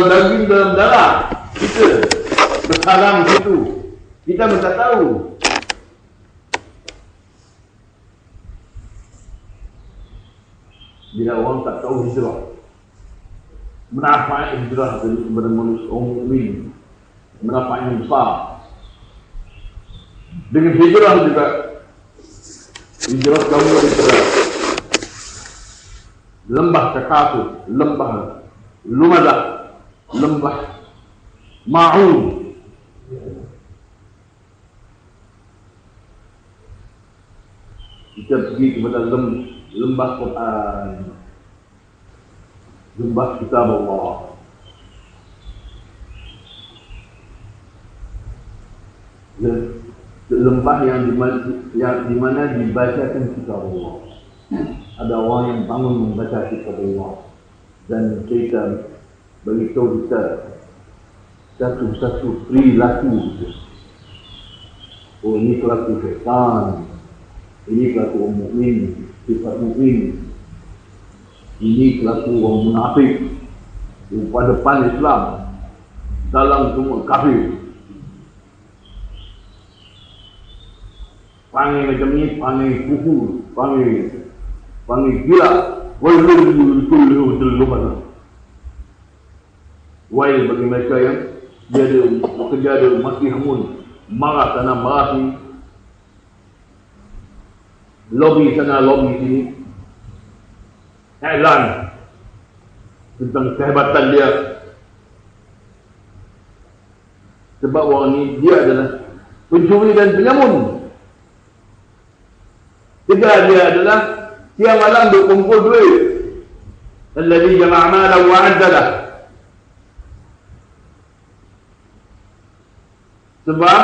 daging dalam darah kita bersarang situ. Kita pun tak tahu. Bila orang tak tahu hijrah, manfaat hijrah kepada manusia orang mukmin, manfaat yang besar. Dengan hijrah juga, hijrah kamu daripada lembah Takafur, lembah Lumadah, lembah Ma'un, kita pergi kepada lembah Quran, lembah kitab Allah. Lembah yang di mana dibacakan kitab Allah. Ada orang yang bangun membaca kitab Allah dan cerita beritahu kita satu-satu perilaku kita. Oh, ini perilaku syaitan, ini perilaku orang mukmin, sifat mukmin, ini perilaku orang munafik. Pada depan Islam, dalam semua kafir. Panggil macam ni, panggil kufur, panggil gila. Wail bagi mereka yang dia ada bekerja ada mati hamun, marah sana marah sini, lobby sana lobby sini, iklan tentang kehebatan dia. Sebab orang ni dia adalah pencuri dan penyamun. Tiga dia adalah siang malam berkumpul duit. Alladhi jama'a malahu wa 'addalah. Sebab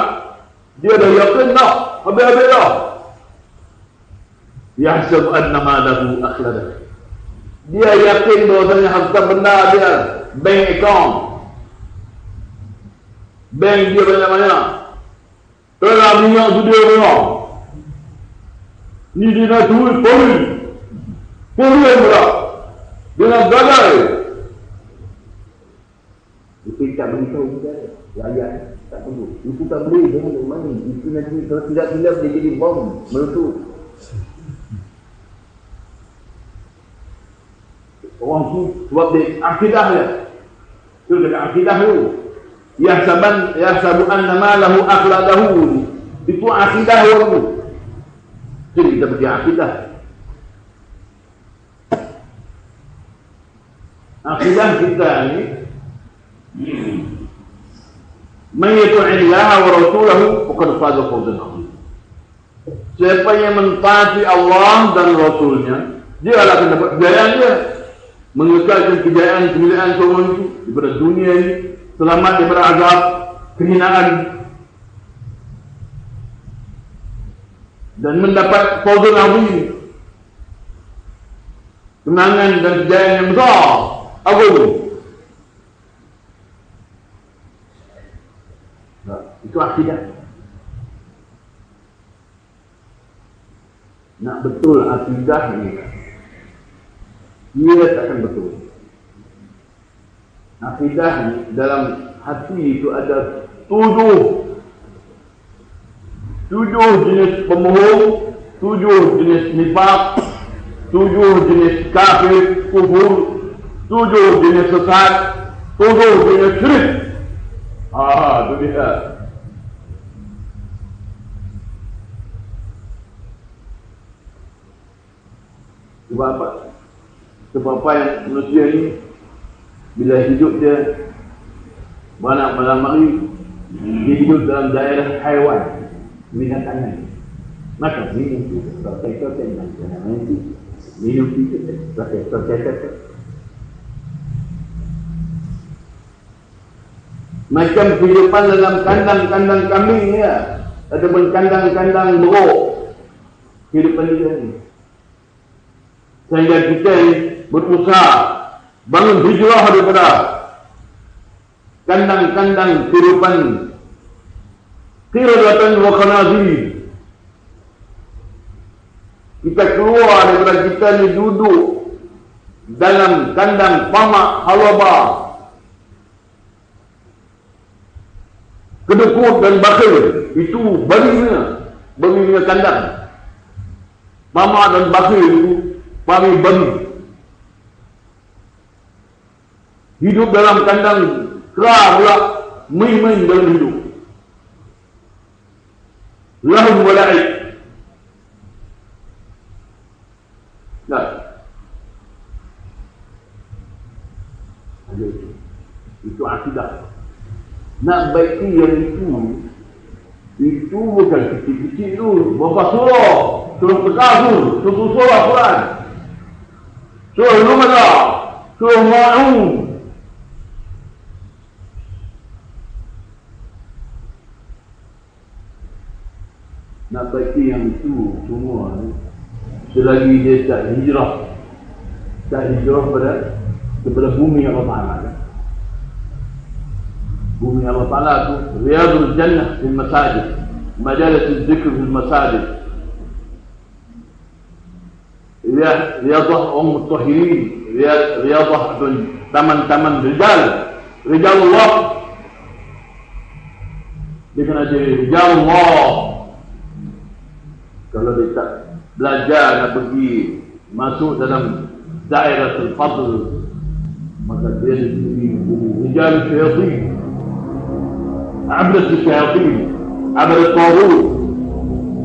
dia dah yakin dah, habis-habis dah. Yahsab anna malahu akhladah. Dia yakin bahawasanya harta benda dia, bank account, bank dia banyak-banyak. Telah minyak sudia orang. Ni dia nak duit poli pula. Dia nak gagal. Itu tak beritahu kita. Rakyat tak perlu. Itu tak boleh. Jangan main. Itu nanti kalau tidak-tidak dia jadi bom meletup. Orang tu sebab dia akidah dia. Itu dekat akidah tu. Yahsabu anna malahu akhladahu. Itu akidah orang tu. Jadi kita pergi akidah. Akidah kita ni man yuti'illaha wa rasulahu faqad faza fawzan 'azima. Siapa yang mentaati Allah dan Rasulnya, dia akan dapat kejayaan dia. Mengekalkan kejayaan kemuliaan seorang itu daripada dunia ini, selamat daripada azab kehinaan, dan mendapat fawzan 'azim, kemenangan dan kejayaan yang besar agung. Itu akidah. Nak betul akidah ni, dia takkan betul. Akidah ni dalam hati itu ada tujuh jenis pembohong, 7 jenis nifaq, 7 jenis kafir, kufur, 7 jenis sesat, 7 jenis syirik. Itu dia. Sebab apa? Sebab apa yang manusia ni bila hidup dia banyak malam hari, dia hidup dalam daerah haiwan, binatang. Maka minum itu, protector dan minum itu, protector. Macam kehidupan dalam kandang-kandang kambing ya, ataupun kandang-kandang beruk, kehidupan dia ni. Sehingga kita berusaha bangun hijrah daripada kandang-kandang kehidupan qiradatan wa khanazir. Kita keluar daripada kita ni duduk dalam kandang pamak halaba kedekut dan bakhil, itu babinya kandang. Tamak dan bakhil itu babi. Hidup dalam kandang kera pula, main-main dalam hidup. Lahum wala'id. Nah, itu akidah. Nak baiki yang itu bukan kecil-kecil tu. Berapa surah? Surah Al-Kafir, surah Al-Quran, surah Al-Humadah, surah Ma'un. Nak baiki yang itu semua ni, selagi dia tak hijrah kepada bumi Allah Ta'ala kan? Bumi Allah Ta'ala tu Riyadul Jannah fil masajid, Majalis Zikr fil masajid, Riyadah Mutahhirin, Riyadah taman-taman Rijalullah. Dia kena jadi Rijalullah. Kalau dia tak belajar nak pergi masuk dalam daerah al-fadl, maka dia diberi rijal syaitan, abad syaitan, abad tawud.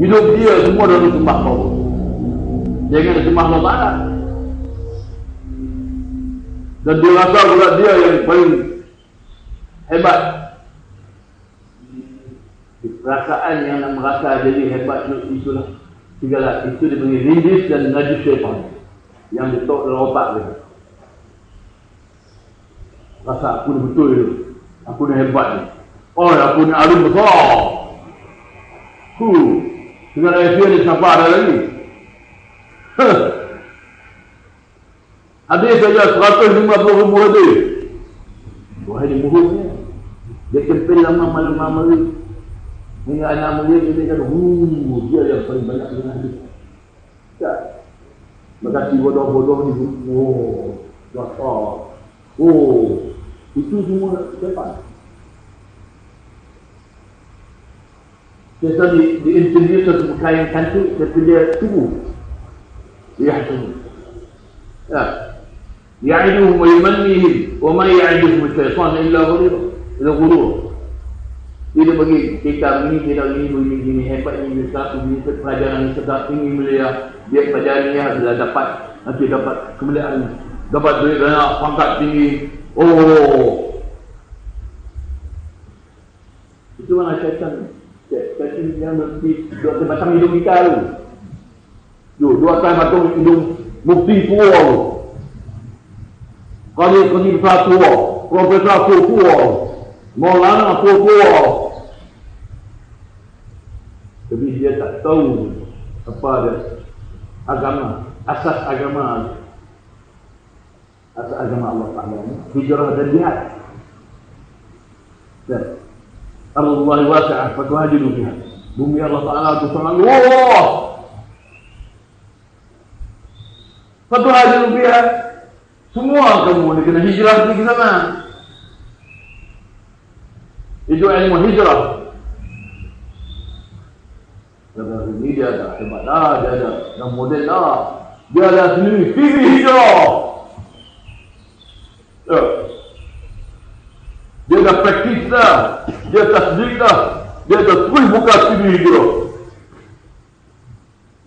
Hidup dia semua dalam sembah tawud. Jangan sembah Allah Ta'ala. Dan dia rasa pula dia yang paling hebat. Perasaan yang nak merasa jadi hebat itulah segala itu diberi rinjis dan najis syaitan yang ditok dalam otak dia. Rasa aku ni betul tu, aku ni hebat ni, oh aku ni alim besar. Segala Asia ni siapa ada lagi? Hadis saja 150,000 hadis. Wahai ni muhurnya, dia kempel lama malam-malam ni. Hingga anak mulia dia kata, dia yang paling banyak dengan hadis. Tak. Maka si bodoh-bodoh ni, dasar. Itu semua siapa? Saya di-interview satu kain cantik, kata dia tubuh. Dia tubuh. Ya'iduhum wa yumannihim wa ma ya'iduhum syaitan illa ghurur. Dia bagi kita begini hebat ini satu ini pelajaran sedap tinggi mulia. Dia pelajaran ni adalah nanti dapat kemuliaan, dapat duit banyak, pangkat tinggi. Itu mana syaitan yang dua batang hidung kita tu. Dua batang hidung mufti tua tu. Kali besar tua, profesor tua, Maulana tua. Tapi dia tak tahu apa dia agama, asas agama Allah Ta'ala ni hijrah dan jihad. Allah wasi'ah fatuhajiru fiha. Bumi Allah Ta'ala tu sangat luas. Fatuhajiru fiha. Semua kamu ni kena hijrah pergi ke sana. Itu ilmu hijrah. Ini dia ada hebat dah, dia ada model dah, dia ada sendiri pilih hijrah. Dia dah praktis dah, dia tasdik dah, dia dah terus buka pilih hijrah.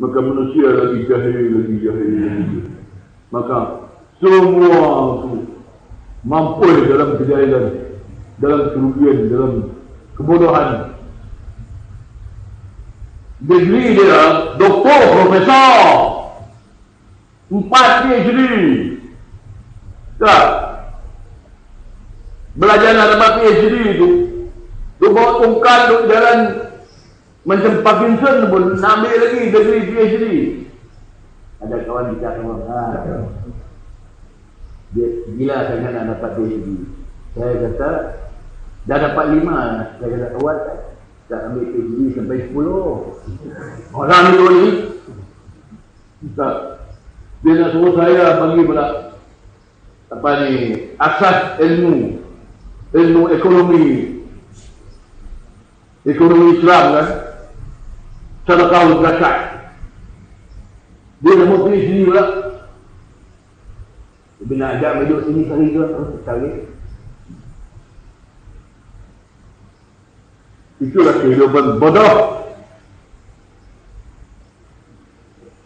Maka manusia lagi jahil. Maka semua tu mampu dalam kejahilan, dalam kerugian, dalam kebodohan. Degree dia doktor, profesor, 4 PhD. Tak. Belajar nak dapat PhD tu, dia bawa tongkat duk jalan macam Parkinson pun nak ambil lagi degree PhD. Ada kawan kita semua. Dia gila sangat nak dapat PhD. Saya kata dah dapat 5. Saya kata awal tak ambil PhD sampai 10. Orang ni tak. Dia nak suruh saya bagi pula apa ni asas ilmu ekonomi. ekonomi Islam kan, sedekah zakat. Dia dah mau pilih sini pula. Dia nak ajak duduk sini kali ke? Sekali. Itulah kehidupan bodoh.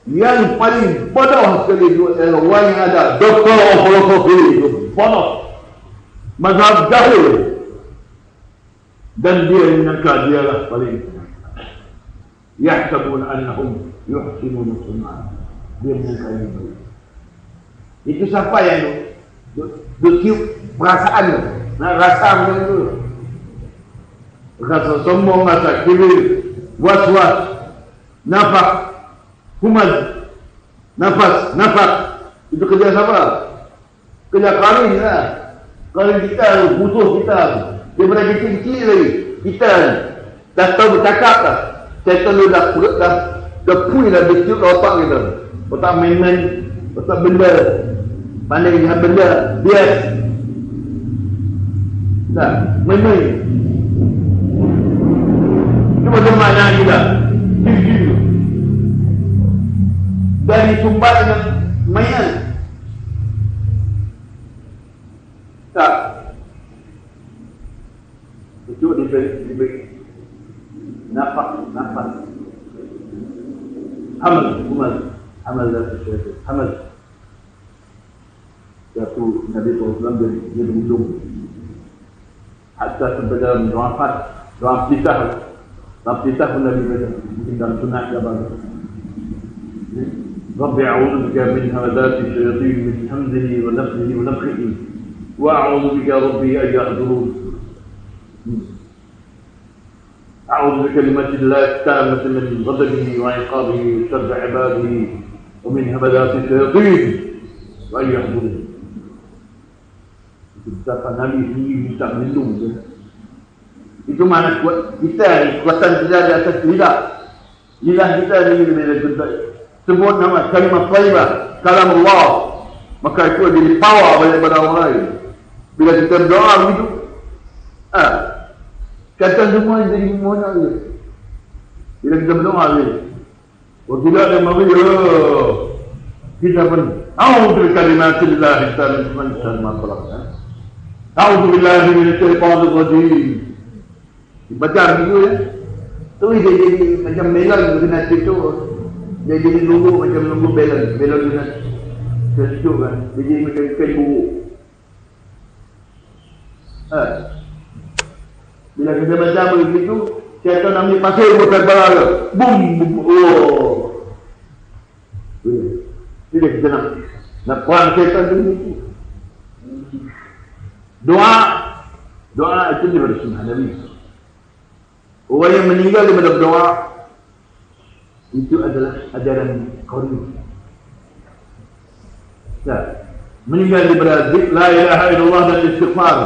Yang paling bodoh sekali orang yang ada doktor filosofi itu bodoh, mazhab jahil, dan dia menyangka dialah paling yahsabun annahum yuhsinuna sun'an. Dia menyangka itu. Itu siapa yang tiup perasaan tu, nak rasa macam tu, rasa sombong, rasa kibir, was-was, nafak, humaz, nafas, itu kerja siapa? Kerja kami lah. Kalau kita, musuh kita, daripada kecil-kecil lagi, kita dah tahu bercakap dah. Syaitan tu dah pui dah ditiup otak kita. Otak main-main, otak benda, pandai dengan benda, bias. Dah, main-main. Itu macam mana kita? Gila-gila. Dari sumber dengan mainan. Tak. Itu diberi nafas. Amal dari syaitan. Amal. Yaitu Nabi SAW dia berhujung. Hatta sampai dalam doa petitah pun Nabi baca. Mungkin dalam sunnah dia baca. Rabbi a'udhu bika min hamadati syaitan min hamzihi wa nafsihi wa nafkhihi wa a'udhu bika Rabbi an yahdurun. A'udhu bika limatillahi ta'amati min ghadabihi wa iqabihi wa syarri ibadihi wa min hamadati syaitan wa an yahdurun. Itu betapa Nabi sendiri minta berlindung. Itu mana kita ni, kuatan kita di atas lidah. Lidah kita ni bila kita sebut nama kalimah thayyibah, kalam Allah, maka itu jadi power daripada orang lain. Bila kita berdoa begitu, kata semua jadi semuanya dia. Bila kita berdoa dia, kalau tidak ada mari kita pun a'udzu bikalimatillahi tammati min khalaq. A'udzu billahi minasyaitonir rajim. Baca begitu ya. Tu dia jadi macam melon kena situ. Dia jadi nunggu macam nunggu belon kena situ kan. Dia jadi macam ikan buruk. Bila kita baca begitu, syaitan ambil pasir bukan bala. Bum. Oh. Dia kita nak perang syaitan tu begitu. Doa itu daripada sunnah Nabi. Orang yang meninggal daripada berdoa itu adalah ajaran Qarim. Meninggal daripada zikr la ilaha illallah dan istighfar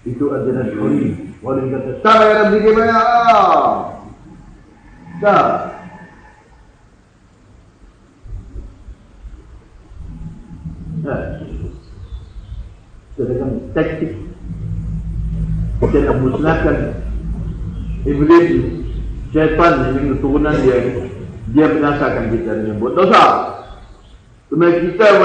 itu ajaran Qarim. Orang kata tak ya Rabbi gimana? Tak. Sedangkan taktik kita nak musnahkan iblis, syaitan yang keturunan dia binasakan kita dengan buat dosa. Kemudian kita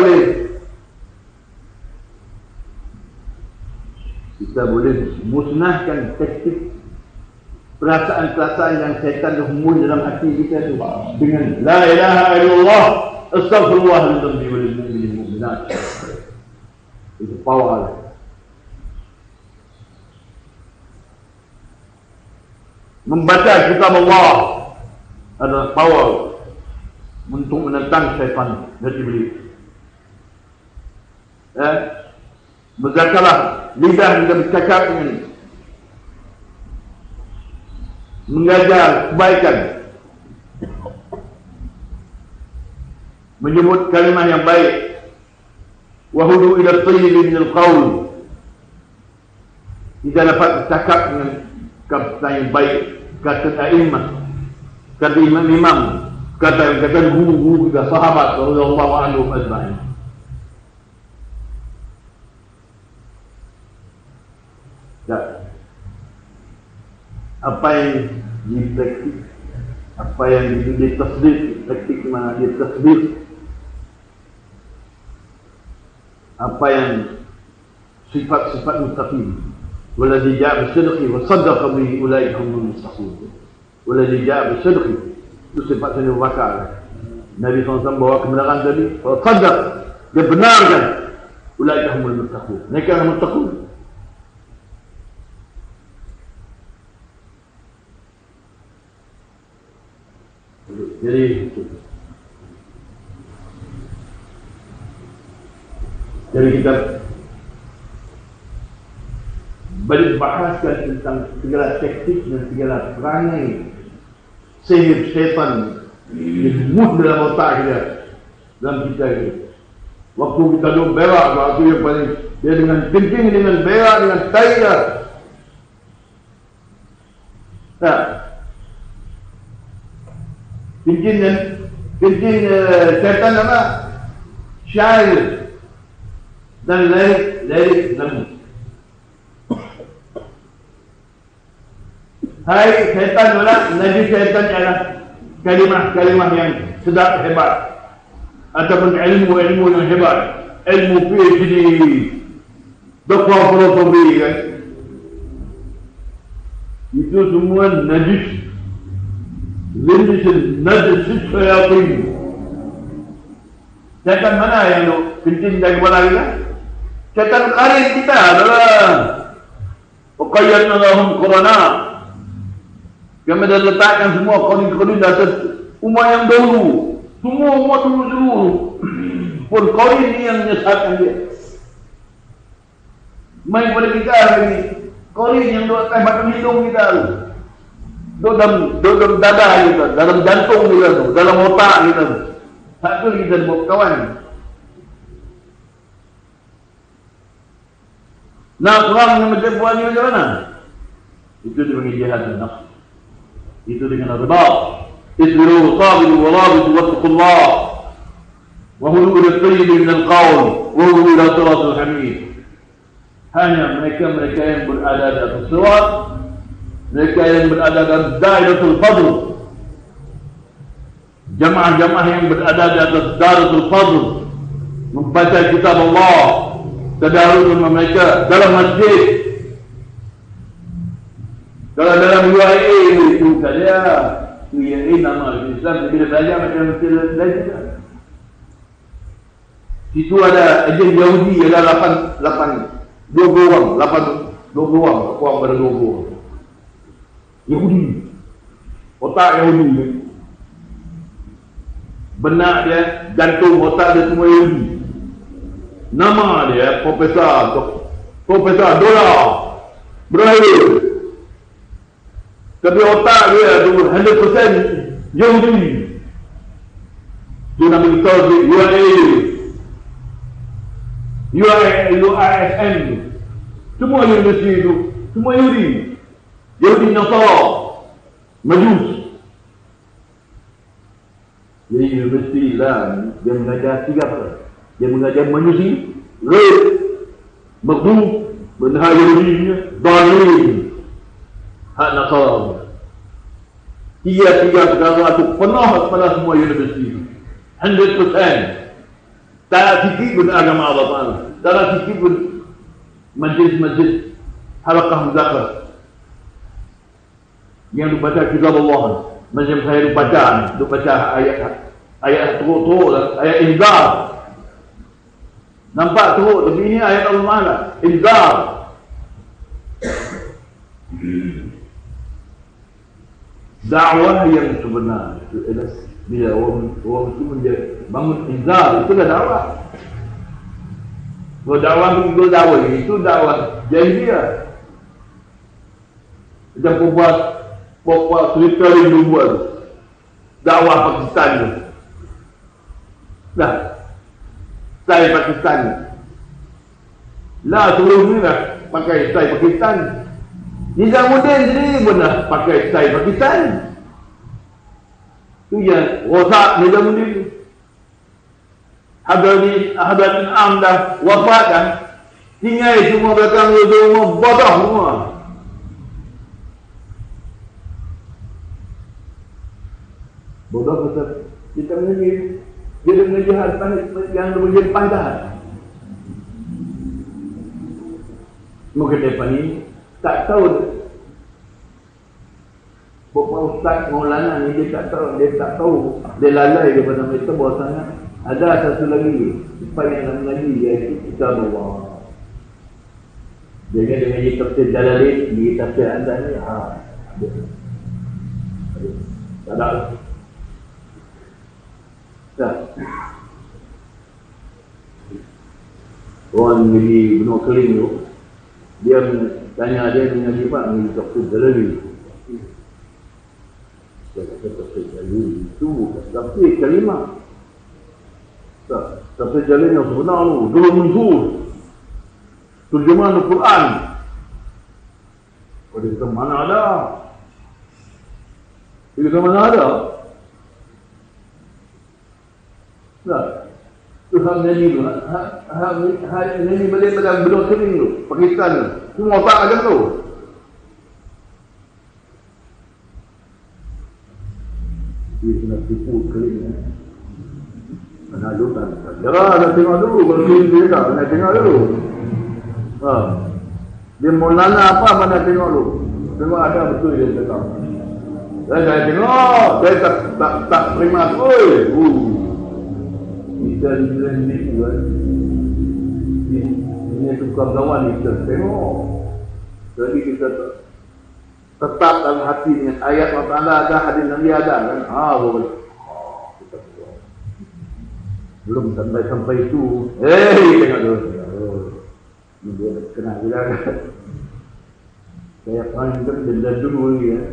boleh musnahkan taktik perasaan-perasaan yang syaitan hembus dalam hati kita itu dengan la ilaha illallah astaghfirullah li dhanbi wa lil mu'minat. Itu power. Membaca kitab Allah adalah power untuk menentang syaitan dan iblis. Berzakarlah lidah kita bercakap dengan mengajar kebaikan, menyebut kalimah yang baik. Wahudu ila tayyibi minal qawl. Kita dapat bercakap dengan kata yang baik, kata a'imah, kata imam-imam, kata guru-guru kita, sahabat radhiyallahu anhum ajma'in. apa yang dipraktik, apa yang ditasbih, praktik mana ditasbih, apa yang sifat-sifat mustaqim. Waladzi ja'a bisidqi wa saddaqa bihi ulaika humul muttaqun. Waladzi ja'a bisidqi itu sifat Sayyidina Abu Bakar. Nabi SAW bawa kebenaran tadi, wa saddaq, dia benarkan, ulaika humul muttaqun. Mereka adalah muttaqun. Jadi kita balik bahaskan tentang segala taktik dan segala perangai sihir syaitan yang dalam otak kita, dalam kita ini. Waktu kita duduk berak, waktu yang paling dia dengan kencing, dengan berak, dengan taida. Nah, kencing syaitan apa? Syair dan lirik nabi. Hai syaitan wala, nabi syaitan adalah kalimah-kalimah yang sedap hebat ataupun ilmu yang hebat, ilmu PhD, doktor filosofi kan. Itu semua najis, najis syaitan. Syaitan mana yang kencing dari kepala kita? Syaitan karin kita adalah Uqayyadna lahum qurana. Kami dah letakkan semua qarin-qarin di atas umat yang dahulu. Semua umat dulu pun qarin ni yang menyesatkan dia. Main pada kita hari ini, qarin yang duduk atas batang hidung kita tu, duduk dalam dada kita, dalam jantung kita tu, dalam otak kita tu. Tak tu kita buat kawan. Nak perang yang macam buat ni macam mana? Itu dipanggil jihad nafs. Itu dengan riba. Isbiru sabiru warabitu wattaqullah. Wa hulu ila tayyib min al-qawl. Wa hulu ila siratul hamid. Hanya mereka-mereka yang berada di atas sirat, mereka yang berada dalam dairatul fadl, jamaah-jamaah yang berada di atas dairatul fadl, membaca kitab Allah, tadarus mereka dalam masjid. Kalau dalam UAE itu saja, UAE nama Islam bila belajar macam belajar. Situ ada agen Yahudi, ada 20 orang, 20 orang, orang pada 20 orang. Yahudi, otak Yahudi, benak dia, jantung, otak dia semua Yahudi. Nama dia Profesor Dolar Berakhir. Tapi otak dia tu 100% Yahudi. Dia nama kita UISM. Semua universiti itu, semua Yahudi. Yahudi Nasara, Majus. Jadi universiti Islam, dia mengajar 3 perkara. Dia mengajar manusia, Ghaib, Maghdub, benar Yahudinya, Dhalim, hak Nasara. Tiga perkara itu penuh kepada semua universiti. 100%. Tak sikit pun agama Allah Ta'ala. Tak sikit pun majlis-majlis halaqah muzakarah yang dibaca kitab Allah. Macam saya dibaca ayat teruk-teruk lah, ayat inzar. Nampak teruk, tapi ini ayat Allah Ta'ala, inzar. Dakwah yang sebenar bila orang Muslim bangun inzar, itulah dakwah. Kalau dakwah itu dakwah jahiliyah. Macam perbuat cerita yang dibuat dakwah Pakistan tu. Dah style Pakistan lah, seluruh ni lah pakai style Pakistan. Nizamuddin sendiri pun dah pakai style Pakistan. Tu yang rosak Nizamuddin. Hadarin Am dah wafat dah. Tinggal semua belakang dia semua bodoh semua. Bodoh kata kita mengaji. Dia mengaji yang menjadi pandangan. Mungkin mereka ni tak tahu. Bapak Ustaz Maulana ni dia tak tahu. Dia lalai daripada mereka bahawasanya ada satu lagi supaya yang nak mengaji iaitu kitab Allah. Jangan dia mengaji tafsir Jalalain, di tafsir anda ni tak ada. Tak. Orang mengaji benua keling tu, dia tanya dia mengaji apa? Mengaji tafsir Jalalain. Dia kata tafsir Jalalain itu tafsir kalimah. Tafsir Jalalain yang sebenar tu, dulu mundur terjemahan Al-Quran. Dia kata mana ada? Dia kata mana ada? Tak. Tu hak nyanyi tu. Hak nyanyi balik pada benua kering tu. Pakistan tu. Semua tak ada tu. Dia kena tipu kering. Mana dulu tak? Jarang nak tengok dulu. Kalau dia tak, nak tengok dulu. Dia mau nana apa mana tengok dulu. Tengok ada betul dia cakap. Saya tengok. Saya tak terima tu. Kita ni kan. Ini tukar lawan kita tengok. Jadi kita tetap dalam hati dengan ayat Allah Ta'ala ada, hadis Nabi ada kan. Boleh. Belum sampai itu. Tengok dulu. Dia kena bilang. Saya paling kan denda dulu ni ya.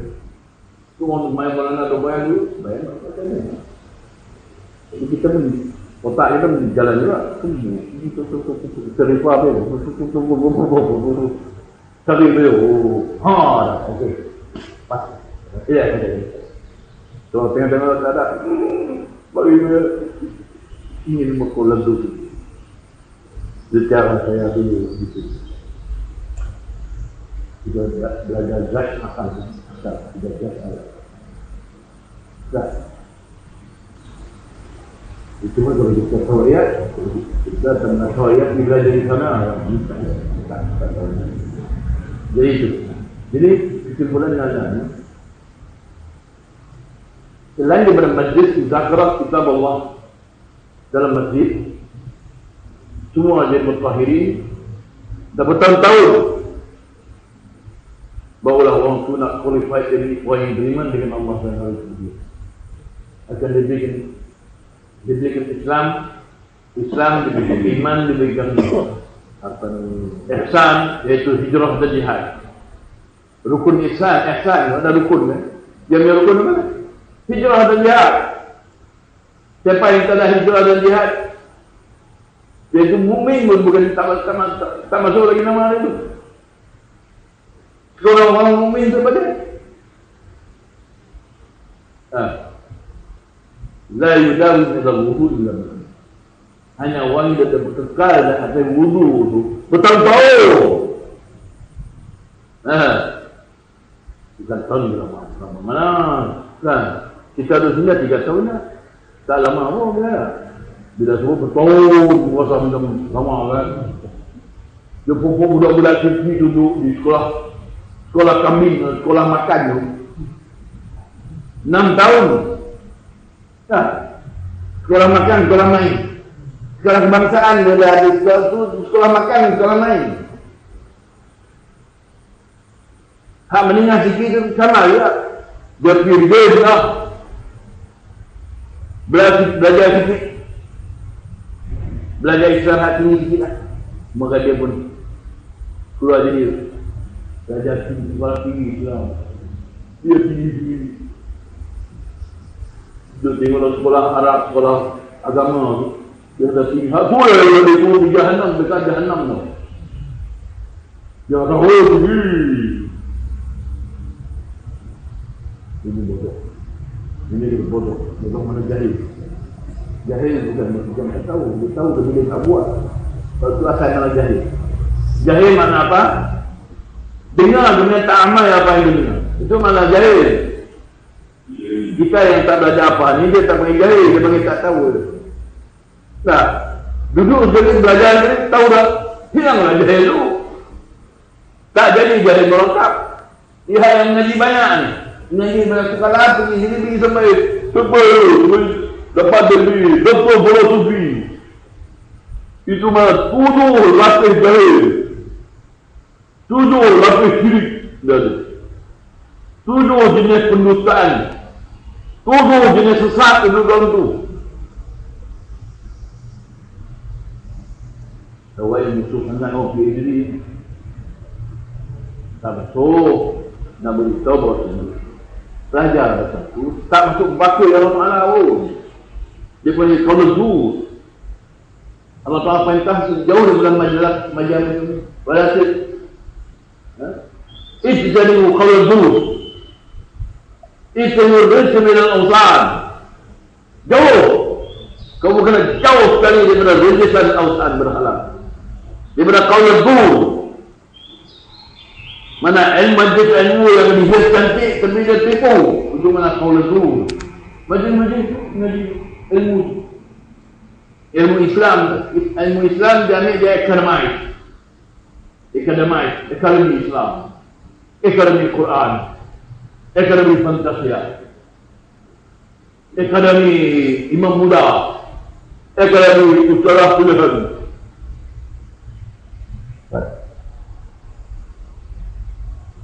Tu orang main bola nak bayar dulu, bayar macam ni. Jadi kita pun otak kita pun jalan juga. Kita rifa dia. Tapi dia, okey. Pas. Ya, so tengok tak ada. Bagi dia ingin berkolam dulu. Setiap saya dulu gitu. Kita belajar zat makan, belajar zat. Itu mah kalau kita tahu ayat, kita tak tahu ayat kita belajar di sana. Jadi itu. Jadi kesimpulan nazarnya, selain daripada majlis zakrat kitab Allah dalam masjid, semua jadi mutahhirin dah bertahun-tahun barulah orang tu nak qualify jadi orang yang beriman dengan Allah dan Rasul. Akan diberikan Islam, diberikan iman, diberikan ihsan, iaitu hijrah dan jihad. Rukun ihsan ada rukun kan? Dia punya rukun apa? Hijrah dan jihad. Siapa yang tak ada hijrah dan jihad, dia itu mukmin pun bukan tak masuk lagi nama itu. Kalau orang mukmin itu apa dia? La yudawi ila wudu illa billah. Hanya orang yang berkekal dan ada wudu itu bertahun-tahun. Bukan tahun lama mana? Kan kita ada sudah 3 tahun dah. Tak lama pun dia. Bila semua bertahun puasa macam lama kan. Dia pun budak-budak kecil duduk di sekolah kambing, sekolah makan tu 6 tahun. Nah, sekolah makan, sekolah main. Sekolah kebangsaan dia ada sekolah makan, sekolah main. Hak menengah sikit tu sama juga. Dia pergi juga. Belajar sikit. Belajar Islam hati ni sikit lah. Maka dia pun keluar jadi belajar sekolah tinggi Islam. Dia tinggi. Dia tengok sekolah Arab, sekolah agama tu. Dia kata tinggi. Hak boleh dia turun di Jahannam, dekat Jahannam tu. Dia kata, tinggi. Ini bodoh. Ini bodoh. Bodoh mana jahil. Jahil bukan tak tahu. Dia tahu tapi dia tak buat. Kalau itu asal nama jahil. Jahil makna apa? Dengar dunia tak amal apa yang dia dengar. Itu makna jahil. Kita yang tak belajar apa ni, dia tak panggil jahil, dia panggil tak tahu. Tak. Duduk jadi belajar ni, tahu dah. Hilanglah jahil tu. Tak jadi jahil merokap. Dia yang ngaji banyak ni. Ngaji banyak sekali, pergi sini, pergi sampai dapat diri, dapat bola sufi. Itu mana 7 lapis jahil. 7 lapis syirik. 7 jenis pendustaan. 7 jenis sesat itu dalam tu. Awak yang musuh sangat orang pilih diri. Tak betul. Nak beritahu bahawa sendiri. Belajar pasal tu. Tak masuk baku yang Allah Ta'ala pun. Dia punya kalau tu. Allah Ta'ala perintah sejauh daripada majalah ini. Walaupun ijtanibu qawla zur. Ijtanibu rizq min al-awsan. Jauh. Kamu kena jauh sekali daripada rizq dan awsan berhala. Daripada qawla zur. Mana ilmu yang dihias cantik tapi dia tipu. Itu mana qawla zur. Majlis ngaji ilmu. Ilmu Islam dia akademi Islam, akademi Quran, akademi Fantasia, akademi Imam Muda, akademi Ustazah Pilihan.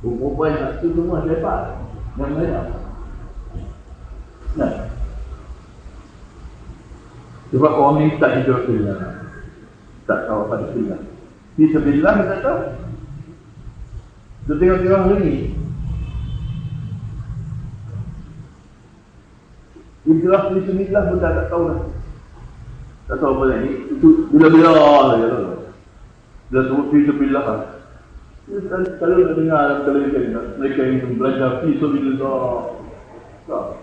Rupanya itu semua hebat yang banyak. Nah, sebab orang ini tak hidup fillah, tak tahu apa fillah. Fisabilillah kita tahu. Dia tengok-tengok hari ni. Istilah fisabilillah pun tak tahu lah. Tak tahu apa lagi. Itu bila-bila lah. Bila sebut fisabilillah lah. Kalau nak dengar dalam televisi, mereka yang belajar fisabilillah. Tak.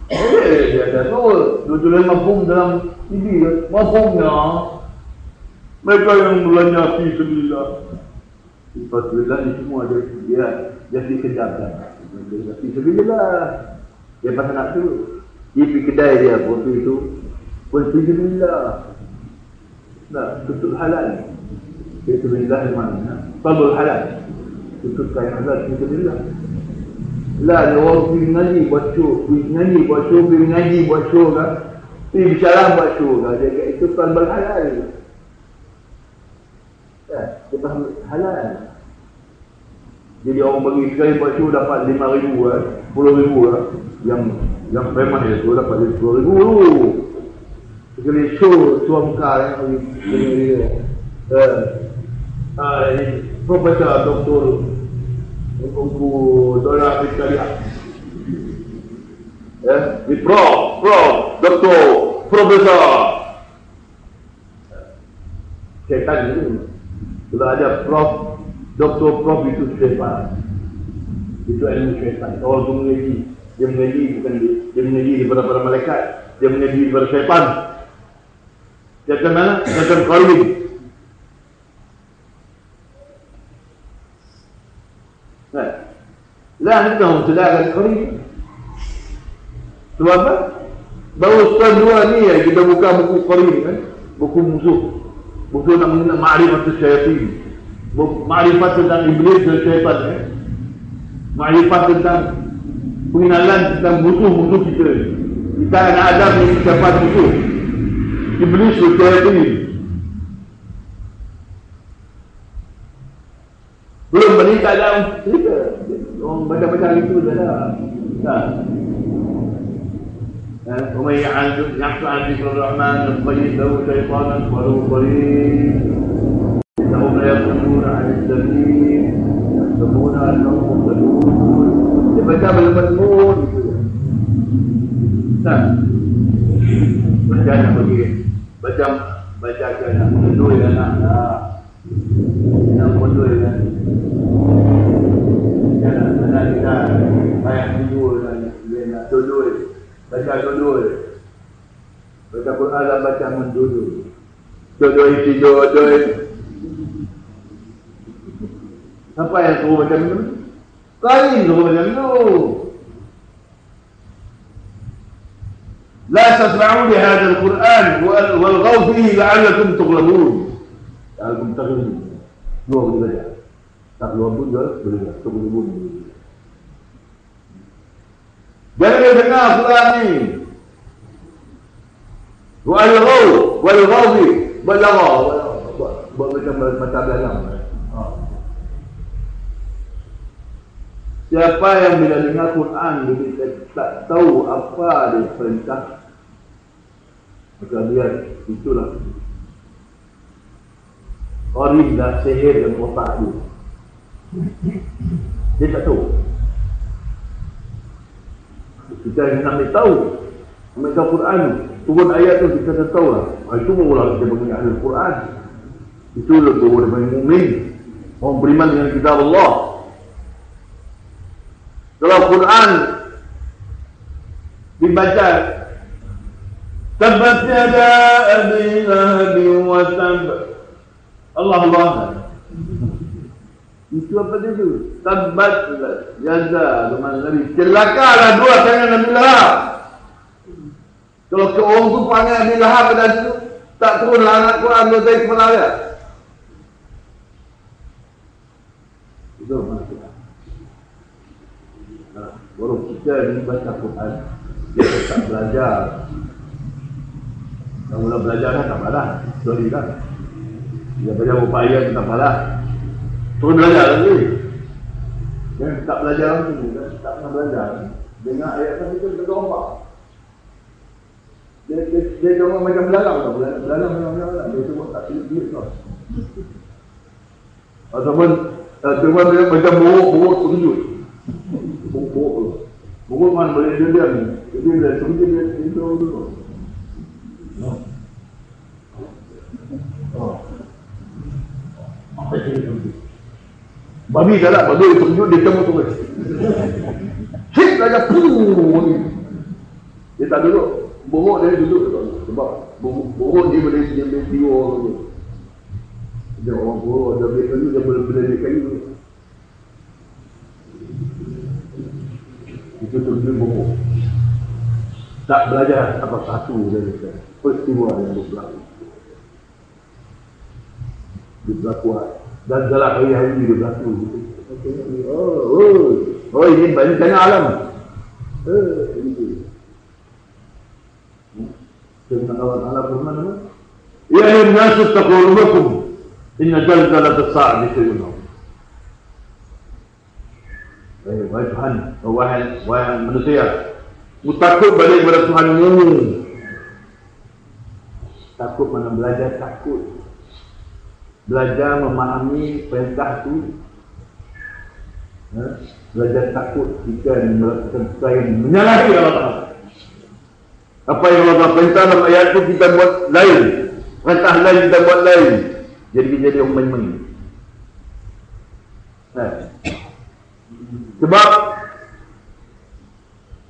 Dia ada tu. Dua-dua mafhum dalam TV. Mafhumnya. Mereka yang belajar fisabilillah. Fisabilillah ni semua dia dikejarkan. Fisabilillah. Dia pasal nak tu. Dia pergi kedai dia waktu itu. Fisabilillah. Nah, tutup halal. Fisabilillah di mana? Tabul halal. Tutup kain halal. Fisabilillah. Lah, dia orang pergi ngaji buat show. Pergi ngaji buat show kan. Pergi bicara buat show kan. Dia kata itu tabul halal. Dia faham halal. Jadi orang bagi sekali buat show dapat 5,000 kan, 10,000 kan. Yang famous dia tu dapat 10,000 dulu. Sekali show suam muka yang bagi Profesor Doktor Dolar Victoria. Di Prof, Doktor, Profesor. Syaitan itu. Kalau ada Prof, Doktor, Prof itu syaitan. Itu ilmu syaitan. Orang tu mengaji. Dia mengaji bukan dia mengaji daripada para malaikat. Dia mengaji daripada syaitan. Syaitan mana? Syaitan qarim. Lah kita sedangkan qarim. Sebab apa? Baru setahun 2 ni kita buka buku qarim kan. Buku musuh. Buku nak mengenal ma'rifat syaitan. Ma'rifat tentang iblis dan syaitan. Ma'rifat tentang pengenalan tentang musuh-musuh kita. Kita anak Adam yang mendapat musuh. Iblis dan syaitan. Belum menikah dalam cerita. Orang baca-baca itu dah dah. ومن يعش عن ذكر الرحمن نقيض له شيطانا فله قرين انهم ليصدون عن السبيل يحسبون انهم مهتدون dibaca belum nah baca nak pergi baca nak mundur anak nak mundur kan anak kita payah tidur dia nak tidur baca duduk. Baca Quran dan baca menduduk. Tidur. Siapa yang suruh baca minum? Qarim suruh baca minum. la tasma'u li hadzal Qur'an walghaw fihi la'allakum tughlabun. La'allakum tughlabun. Dua boleh baca. Tak dua pun juga boleh baca. Tughlabun. Jangan dengar Quran ni. Walghaw fihi balagha. Macam dalam. Siapa yang bila dengar Quran dia tak tahu apa dia perintah, maka dia itulah qarin dah sihir dan otak dia. Dia tak tahu. Kita yang nak tahu membaca Quran, turun ayat tu kita tak tahu lah. Itu barulah kita mengenai Al-Quran. Itu lebih orang mukmin, orang beriman dengan kitab Allah. Kalau Quran dibaca Tabbat yada abi lahabin wa tab. Allah. Itu apa dia tu? Tabbat yada dengan Nabi. Celakalah dua tangan Nabi Lahab. Kalau orang tu panggil Nabi Lahab pada situ, tak turunlah anak Quran dari kepala dia. Itu maksudnya. Walau kita ni baca Quran, kita tak belajar. Kalau mula belajar kan tak apalah, sorry kan. Dia belajar beberapa ayat tak apalah. Terus belajar lagi. Yang tak belajar lagi, tak pernah belajar. Dengar ayat kan kita tergompak. Dia cuma macam belalang tau, belalang memang dia cuma tak pilih tau. Ataupun cuma dia macam buruk terkejut. Buruk mana boleh diam ni. Jadi dia terkejut dia itu dulu. Babi tak lah, babi terkejut dia cuma terus. Cik saja dia tak duduk. Buruk dia duduk sebab buruk dia boleh tiwa tu. Dia orang buruk dia boleh kayu, dia boleh bela kayu. Itu terjun buruk. Tak belajar apa satu dia kata. Peristiwa yang berlaku. Dia berlaku dan dalam hari-hari dia berlaku. Oh ini banyak tanya alam. Firman Allah firman apa? Ya ayyuhan nasu taqu rabbakum inna zalzalatas sa'ati shay'un 'azim. Wahai Tuhan, wahai manusia, takut balik kepada Tuhanmu. Takut mana belajar takut. Belajar memahami perintah itu. Belajar takut jika melakukan perkara yang menyalahi Allah Ta'ala. Apa yang Allah perintah dalam ayat itu kita buat lain. Perintah lain kita buat lain. Jadi kita jadi orang main-main. Sebab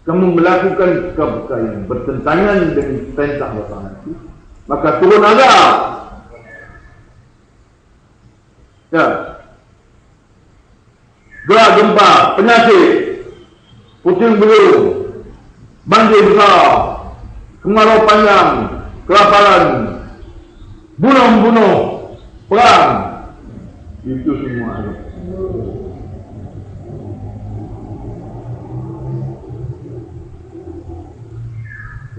kamu melakukan perkara yang bertentangan dengan perintah Allah Ta'ala itu, maka turun azab. Ya. Gelap gempa, penyakit, puting beliung, banjir besar, kemarau panjang, kelaparan, bunuh-bunuh, perang, itu semua ada.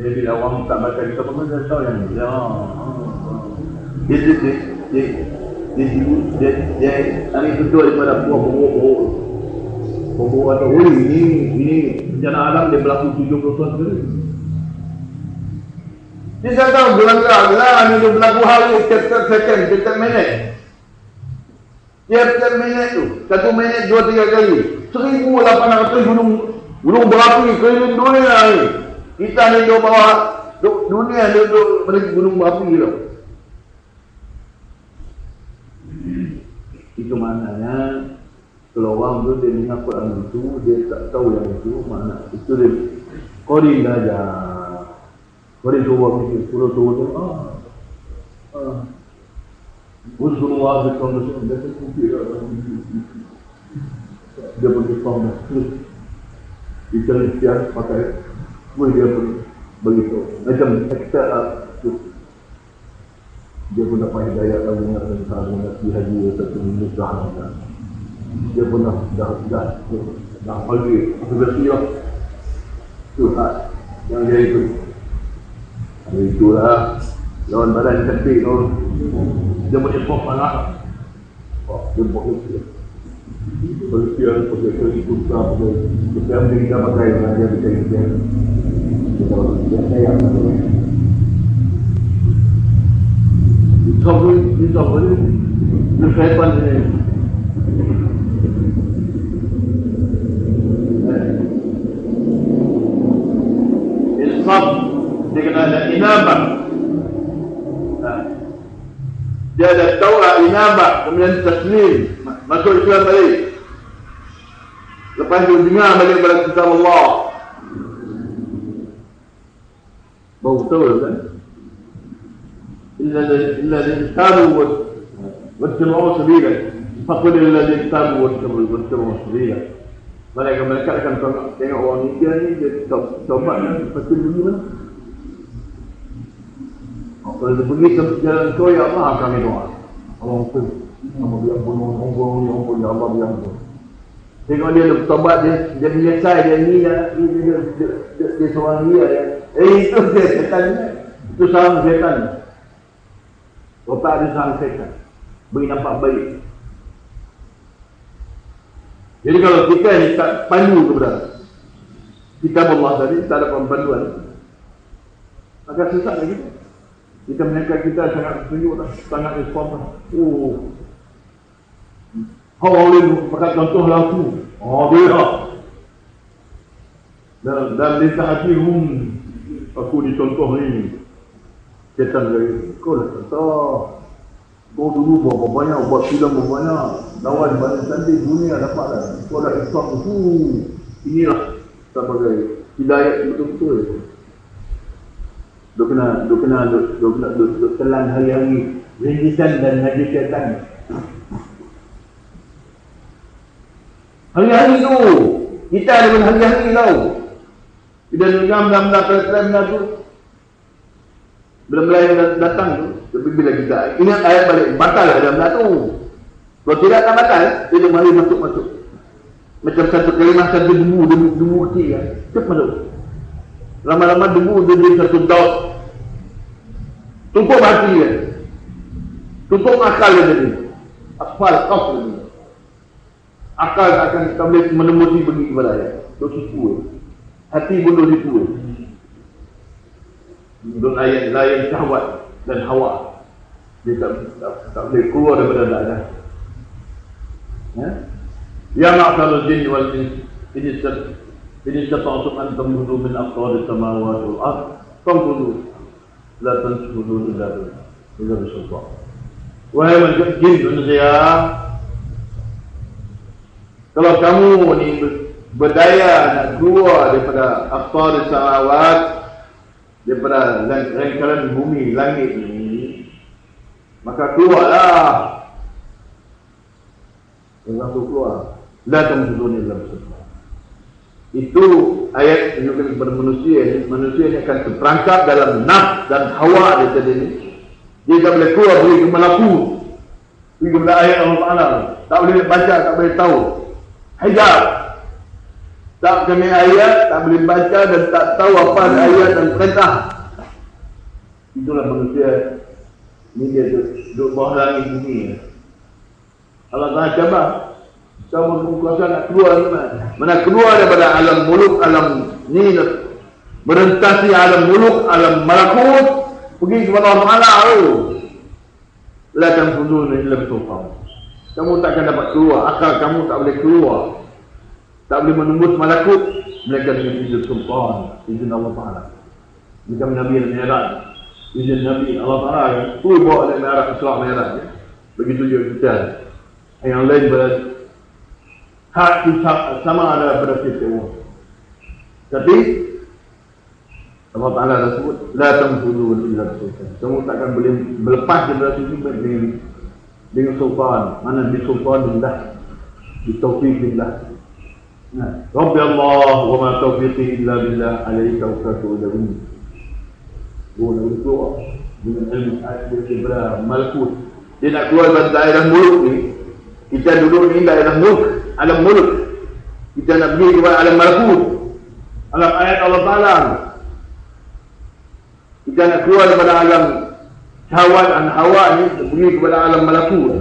Jadi bila orang tak baca kita pun dah tahu yang dia hari betul daripada buah atau ini bencana alam dia berlaku 70 tahun sekali. Dia tak tahu gelang-gelang ini dia berlaku hari setiap second, setiap minit. Setiap minit tu 1 minit 2-3 kali 1,800 gunung berapi keliling dunia ni. Kita ni duduk bawah dunia dia duduk pada gunung berapi tau. Itu maknanya kalau orang tu dia dengar Quran itu dia tak tahu yang itu makna itu dia qarin saja. Qarin tu buat mikir surah tu Uzkurullah biqawli dia fikir dia pergi form terus kita ikhtiar pakai dia pergi begitu. Macam kita dia pun dapat hidayah kalau ingat tentang mengerti haji satu minit dah. Dia pun dah pagi bersiap tu yang dia itu. Itulah lawan badan cantik tu. Dia boleh pop anak. Dia boleh bersiap pakai itu tak boleh. Kita ambil kita pakai dia pakai. Dia saya Discovery syaitan ini. Insaf dia kena ada inabah. Dia ada tau'ah inabah, kemudian taslim, masuk Islam balik. Lepas itu dengar balik pada kitab Allah. Baru betul kan? إلا الذين تابوا واتبعوا سبيلا فقل إلا الذين تابوا واتبعوا سبيلا. Malaikat akan tengok orang India ni, dia taubat kan, pasti begini mana. Kalau dia pergi ke jalan kau, ya Allah kami doa. Allah pun, nama dia bunuh, ya Allah dia pun. Tengok dia taubat, dia menyesal, dia seorang dia. Itu dia setan, itu salam setan. Otak dia sangat setan, beri nampak baik. Jadi kalau kita ni tak pandu kepada kitab Allah tadi, tak ada panduan, maka sesat lagi. Kita menyangka kita sangat tunjuk, sangat respon. Orang boleh pakai contoh laku. Dia dalam desa hati aku dicontoh ni. Setan lagi, kau lah kata kau dulu berapa banyak, buat filem berapa banyak, lawan banyak cantik dunia dapat dah. Kau dah Islam tu, inilah sebagai hidayat betul-betul. Dia kena telan hari-hari ringisan dan ngaji syaitan. Hari-hari tu kita ada pun hari-hari tau. Kita dengar benda-benda tu benda-benda yang datang tu, tapi bila kita ingat ayat balik, batal ada benda tu. Kalau tidak akan batal, dia mari masuk-masuk. Macam satu kalimah, satu debu kecil kan, cepat masuk. Lama-lama debu dia jadi satu daun. Tumpuk hati kan, tumpuk akal dia jadi. Asfal, kaf dia. Akal akan tak boleh menemuti pergi kepada ayat. Dia sipu. Hati pun dia sipu. Duduk layan syahwat dan hawa. Dia tak boleh keluar daripada dada. Ya ma'asalul jin wal ins ini syata'atum an tamhudu min aqtari samawati wal ard tamhudu la tanfudu illa bisultan. Wahai manusia jin manusia, kalau kamu ni berdaya nak keluar daripada aqtari samawat, daripada rangkaian bumi, langit ini, maka keluarlah. Yang keluar, la tamudun illa bisultan. Itu ayat menunjukkan kepada manusia ni akan terperangkap dalam nafs dan hawa dia tadi ni. Dia tak boleh keluar pergi ke malakut, pergi kepada ayat Allah Ta'ala, tak boleh baca, tak boleh tahu. Hijab, tak kena ayat, tak boleh baca dan tak tahu apa ayat dan perintah. Itulah manusia ni, dia duduk bawah langit bumi. Allah Ta'ala cabar, kamu berkuasa nak keluar ni mana keluar daripada alam muluk, alam ni, merentasi alam muluk, alam malakut, pergi kepada Allah Ta'ala tu. La tanfudun illa bisultan. Kamu takkan dapat keluar, akal kamu tak boleh keluar, tak boleh menembus malakut melainkan dengan izin sultan, izin Allah Ta'ala. Macam Nabi Al-Mi'raj, izin Nabi Allah Ta'ala kan, tu bawa Al-Mi'raj, Isra' Mi'raj. Begitu juga kita. Yang lain hak sama ada pada kita semua. Tapi Allah Ta'ala dah sebut la tamhudun illa bisultan. Kamu takkan boleh berlepas daripada situ dengan sultan. Mana di sultan billah, di taufiq billah. Rabbi Allah wa ma taufiqi illa billah, alaihi tawakkaltu wa nak boleh keluar dengan ilmu daripada malakut. Dia nak keluar dari daerah muluk ni. Kita duduk ni daerah muluk, alam muluk. Kita nak pergi kepada alam malakut, alam ayat Allah Ta'ala. Kita nak keluar daripada alam syahwat dan hawa ni, pergi kepada alam malakut.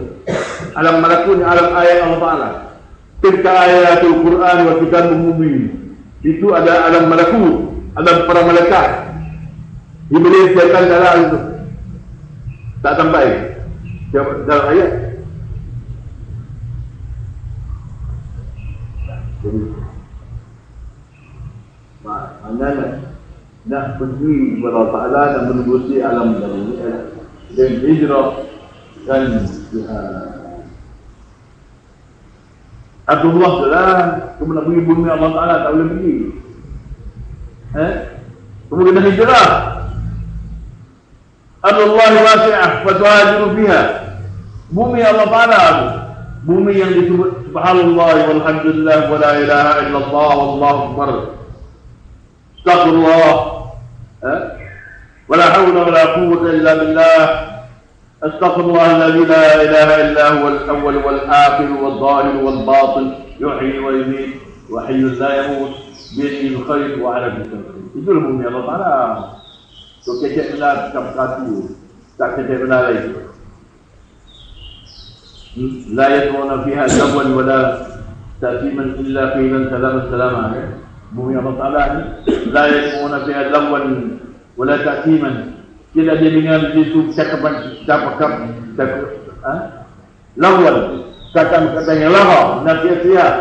Alam malakut ni alam ayat Allah Ta'ala. Tilka ayatul Quran wa kitabun mubin. Itu ada alam malakut, alam para malaikat. Iblis datang dalam itu tak sampai dalam ayat. Jadi maknanya nak pergi kepada Allah Ta'ala dan menerusi alam ini dan hijrah dan Abdullah adalah kamu nak pergi bumi Allah Ta'ala tak boleh pergi. Kamu kena hijrah. Abdullah wasi'ah fatuhajiru fiha. Bumi Allah Ta'ala, bumi yang disebut subhanallah walhamdulillah wa la ilaha illallah wallahu akbar. Astagfirullah. Wala hawla wala quwwata illa billah. Astagfirullah alladhi la ilaha illa huwa al-awwal wal-akhir wal-zahir wal-batin yuhyi wa yumiit wa hayyun la yamut biyadihi al-khair wa 'ala kulli shay'in. Itulah bumi Allah Ta'ala. So kecek benar satu, tak kecek benar lagi. La yatuna fiha jabwan wala ta'ziman illa qilan salaman salama. Bumi Allah Ta'ala ni la yatuna fiha lagwan wala ta'ziman. Tidak dia dengar di situ cakapan lagwan, kata-kata yang lara, nasihat-nasihat,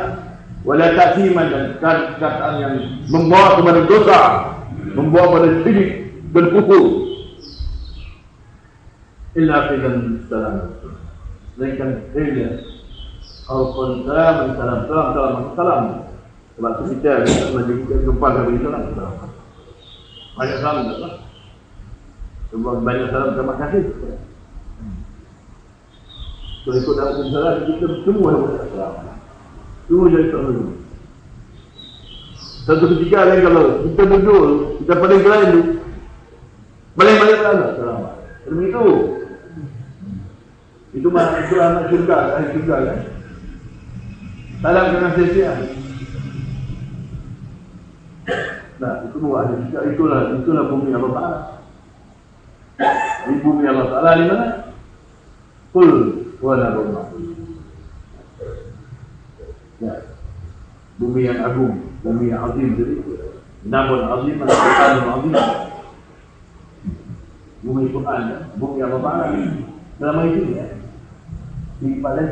wala ta'ziman, dan kata-kata yang membawa kepada dosa, membawa kepada syirik dan kufur. Illa qilan salaman. Melainkan dia Alqan salam. Sebab tu kita jumpa dengan salam. Banyak salam tak lah. Sebab banyak salam terima kasih. So ikut dalam salam kita semua salam. Semua jadi salam. Satu ketika lain kalau kita duduk, kita paling lain tu balik-balik salam. Begitu. Itu mana itu anak syurga, ahli syurga kan. Salam kena sia-sia. Nah, itu buah ahli syurga, itulah bumi Allah Ta'ala. Di bumi Allah Ta'ala di mana? Qul wa la rumah. Ya. Bumi yang agung, bumi yang azim jadi. Namun azim, Al-Quran azim. Bumi Quran, bumi Allah Ta'ala. Selama itu ya. Di badan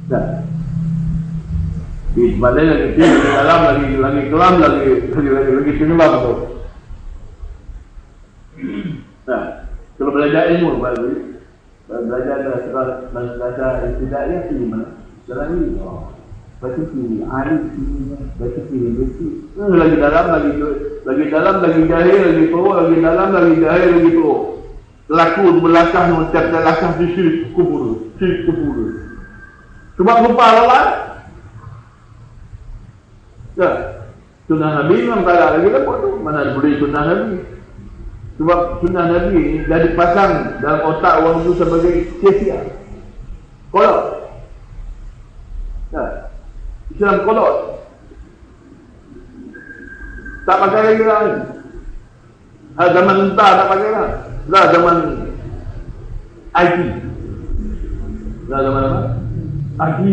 dah. Di badan lagi di dalam lagi kelam lagi penyebab tu. Nah, kalau belajar ilmu belajar istidaknya di mana? Dalam ini. Baca sini, arif sini, baca sini, lagi dalam lagi jahil, lagi tua, lagi dalam lagi jahil, lagi tua. Laku belakang mengucap belakang syirik kubur. Cuma lupa Allah. Ya, sunnah Nabi memang tak ada lagi lepas tu. Mana boleh sunnah Nabi? Sebab sunnah Nabi ini dah dipasang dalam otak orang itu sebagai sia-sia. Kolot. Ya, Islam kolot. Tak pakai lagi lah. Zaman entah tak pakai lah. Dah zaman IT. Dah zaman apa? IT.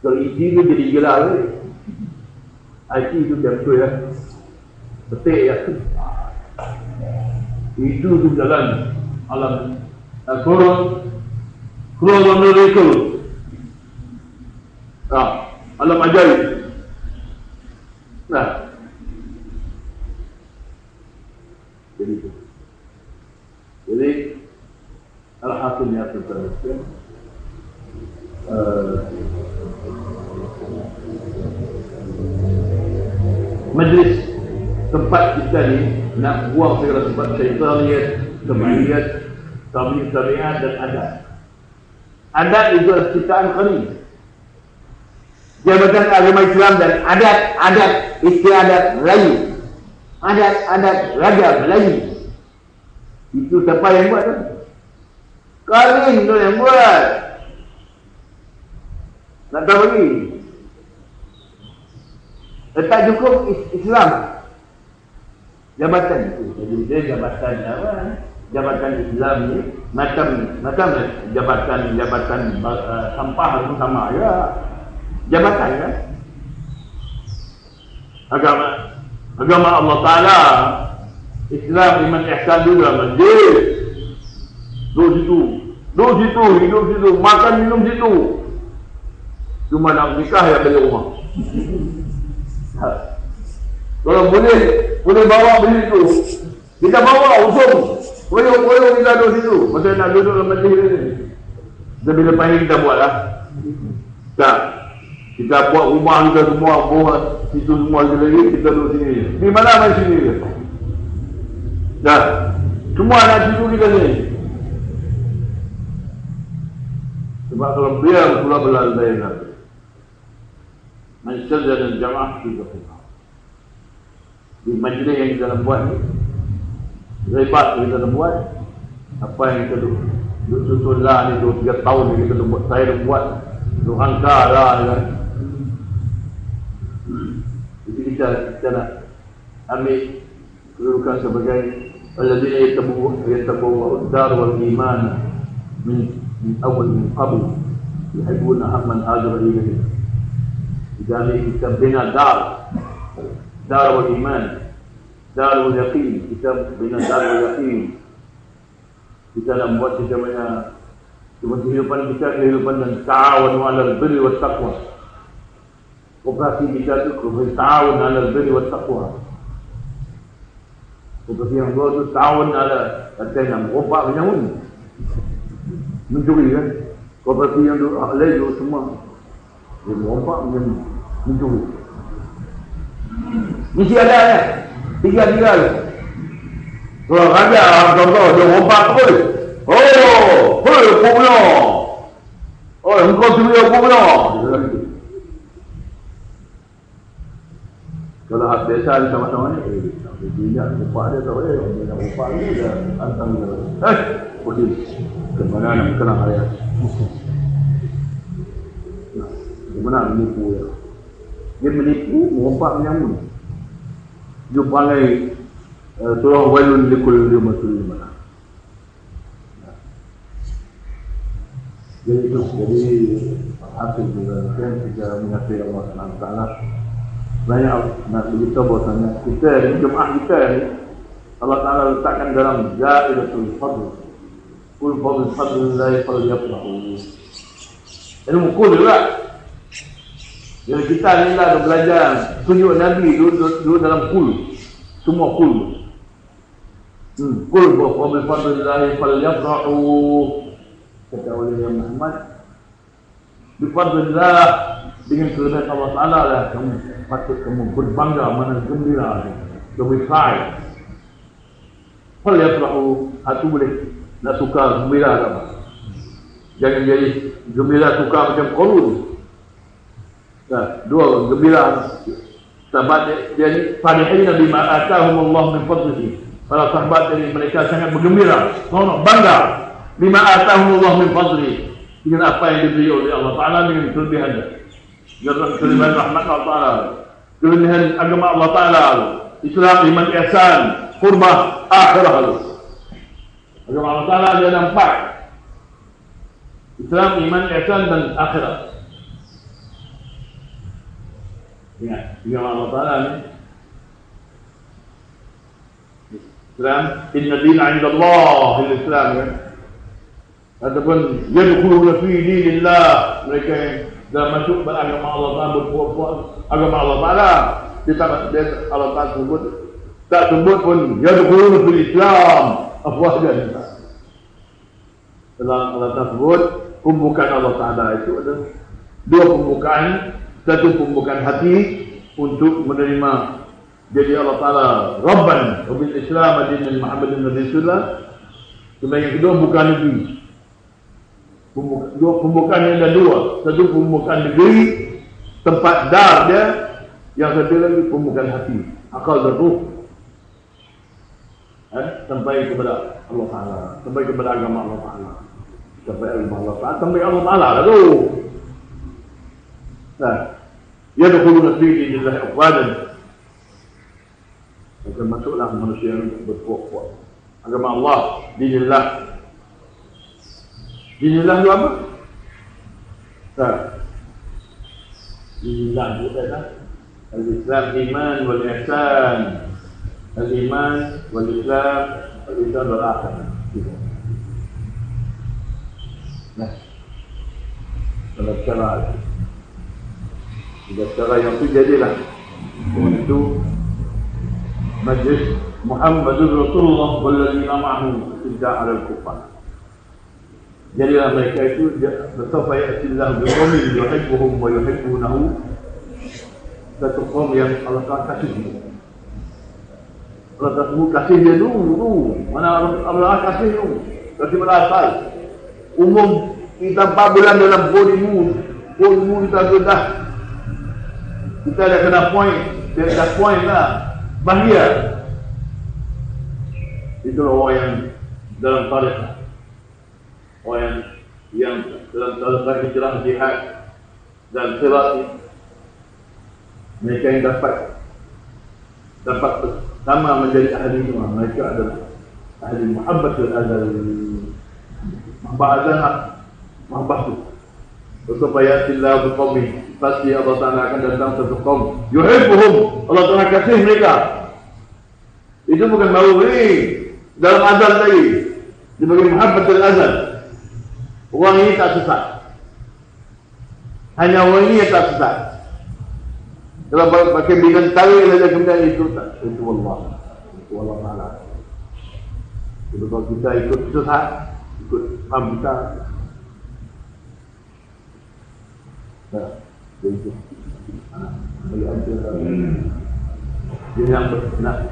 Kalau IT tu jadi gila ke? IT tu dia betul ya. Betul ya. Itu tu jalan alam. Kurang itu. Alam ajaib. Nah. Jadi alhasilnya terus majlis tempat kita ni nak buang segala tempat syaitaniyat, kemahiyyat, tabiat dan adat. Adat itu adalah ciptaan kami. Jabatan agama Islam dan adat istiadat lain. Adat raja Melayu. Itu siapa yang buat tu? Karim tu yang buat. Nak tahu lagi? Tak cukup Islam. Jabatan itu. Jadi dia jabatan apa? Jabatan Islam ni macam jabatan sampah pun sama ya. Jabatan kan? Agama Allah Ta'ala, Islam, iman, ihsan juga masjid. Duduk situ, hidup situ, makan minum situ. Cuma nak nikah ya beli rumah. Kalau boleh bawa beli tu, kita bawa usung. Koyok kita duduk situ. Masa nak duduk dalam masjid ni. Dan bila panggil kita buat lah. Tak. Kita buat rumah kita semua, buat situ semua lagi, kita duduk sini. Di mana main sini? Dah. Semua anak situ kita ni. Sebab kalau biar pula belalai lagi. Masyarakat dan jamaah juga. Di majlis yang kita nak buat ni, rebat yang kita nak buat, apa yang kita susun lah ni 2-3 tahun yang kita buat, saya dah buat, angka lah kan. Jadi kita nak ambil kedudukan sebagai alladzina yatabawwa'u ad-dar wal iman min awal min qabl yuhibbuna amman hajara ilayhi. Jadi kita bina dar wal iman, dar wal yaqin. Kita bina dar wal yaqin. Kita nak buat kita punya kehidupan kita, kehidupan dan ta'awun 'alal birri wat taqwa. Operasi kita tu ta'awun 'alal birri wat taqwa. Operasi yang dua tu ta'awun 'ala katanya opak menyambung. Mencuri kan. Operasi yang dua lain tu semua dia opak mencuri. Mesti ada kan? Tiga tu. Kalau raja contoh dia opak tu. Punya. Engkau curi aku punya. Kalau hak biasa sama-sama ni, dia opak dia tak boleh. Dia nak opak ni dia antang dia. Boleh. Ke mana nak kena ayat. Dia mana menipu dia. Dia menipu, opak menyambung. Dia panggil surah wailun likul limatul limana. Jadi hasil juga kan kita mengasihi Allah SWT. Banyak nak beritahu bahasanya kita ni, jemaah kita ni, Allah Ta'ala letakkan dalam Zaidatul Fadl. Kul fadlillahi falyafrahu. Ilmu kul juga. Jadi kita ni lah belajar tunjuk Nabi duduk dalam kul. Semua kul. Kul fadlillahi falyafrahu. Kata oleh Muhammad, bifadlillah, dengan kelebihan Allah Ta'ala lah kamu patut kamu berbangga, mana gembira, gembira. Hal yafrahu, hati boleh nak suka gembira apa? Jangan jadi gembira suka macam korun. Dua gembira. Sahabat jadi farihin bima atahum Allah min fadlihi. Para sahabat dari mereka sangat bergembira, bangga. Bima atahum Allah min fadli, dengan apa yang diberi oleh Allah Ta'ala, dengan kelebihannya, dengan kelebihan rahmat Allah Ta'ala, kelebihan agama Allah Ta'ala, Islam, iman, ihsan, qurbah, akhirah. Agama Allah Ta'ala dia ada 4: Islam, iman, ihsan dan akhirat. Ingat, agama Allah Ta'ala ni Islam, inna dina 'inda Allah al-Islam kan. Ataupun yadkhuluna fi dinillah, mereka yang dah masuk beragama Allah Ta'ala, berpuas agama Allah Ta'ala. Dia Allah Ta'ala sebut, tak sebut pun yadkhuluna fil Islam afwajan. Dalam Allah Ta'ala sebut pembukaan Allah Ta'ala itu ada dua pembukaan. Satu pembukaan hati untuk menerima jadi Allah Ta'ala Rabban wa bil Islam adinul Muhammadin Rasulullah. Kemudian yang kedua bukan negeri. Pembukaan yang ada dua. Satu pembukaan negeri, tempat dar dia. Yang satu lagi pembukaan hati, akal dan ruh. sampai kepada Allah Ta'ala, sampai kepada agama Allah Ta'ala, sampai agama Allah Ta'ala, sampai Allah Ta'ala lalu yadkhuluna fi dinillahi afwajan, akan masuklah manusia berkuat-kuat agama Allah. Dinillah itu apa? Dinillah itu adalah al-Islam, iman wal ihsan, al-iman wal Islam, al-ihsan wal akhir. Nah, kalau cara yang itu jadilah itu majlis Muhammadur Rasulullah walladzina ma'ahu tidak ala al-kufar. Jadilah mereka itu bersama ya'tillahu biqaumin yuhibbuhum wa yuhibbunahu, satu kaum yang Allah kasih. Allah kasih dia dulu. Mana Allah kasih dulu? Kasih berasal. Umum kita 4 bulan dalam bodimu kita sudah. Kita ada kena point lah. Bahaya. Itulah orang yang dalam tarikh, orang yang dalam tarikh hijrah, jihad dan sirat, mereka yang dapat sama menjadi ahli semua. Mereka adalah ahli muhabbatul azal, mahbah supaya sillah berqawmi, pasti Allah Ta'ala akan datang satu kaum yuhibbuhum, Allah Ta'ala kasih mereka. Itu bukan baru ini dalam azal tadi, sebagai muhabbatul azal. Orang ini tak sesat, hanya orang ini yang tak sesat. Kalau pakai bidang tarik saja kemudian itu tak, itu Allah Ta'ala. Kalau kita ikut sesat, ikut paham kita.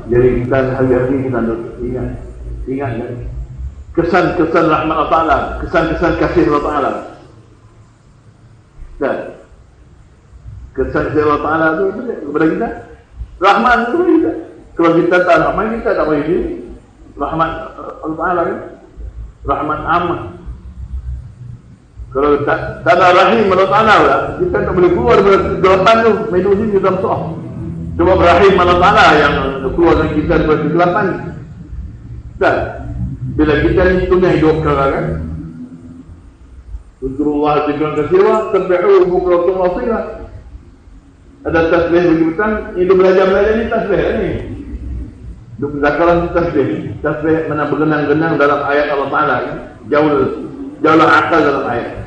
Jadi kita hari-hari kita ingat kan kesan-kesan rahmat Allah Ta'ala, kesan-kesan kasih Allah Ta'ala. Dan kesan kasih Allah Ta'ala itu kepada kita, rahmat itu kepada kita. Kalau kita tak rahmat, kita tak boleh hidup. Rahmat Allah Ta'ala kan, rahmat amat. Kalau tak ada rahim Allah Ta'ala lah, kita tak boleh keluar dari kegelapan tu. Minum ni kita bersoh. Cuma rahim Allah Ta'ala yang keluarkan kita dari kegelapan. Dan bila kita ni tunai 2 perkara kan, Uzkurullah zikran katsira, sabbihuhu bukratan wa asila. Ada tasbih begitu, itu belajar ni tasbih ni. Duk zakaran tasbih. Tasbih mana berenang-renang dalam ayat Allah Ta'ala kan. Jauhlah akal dalam ayat.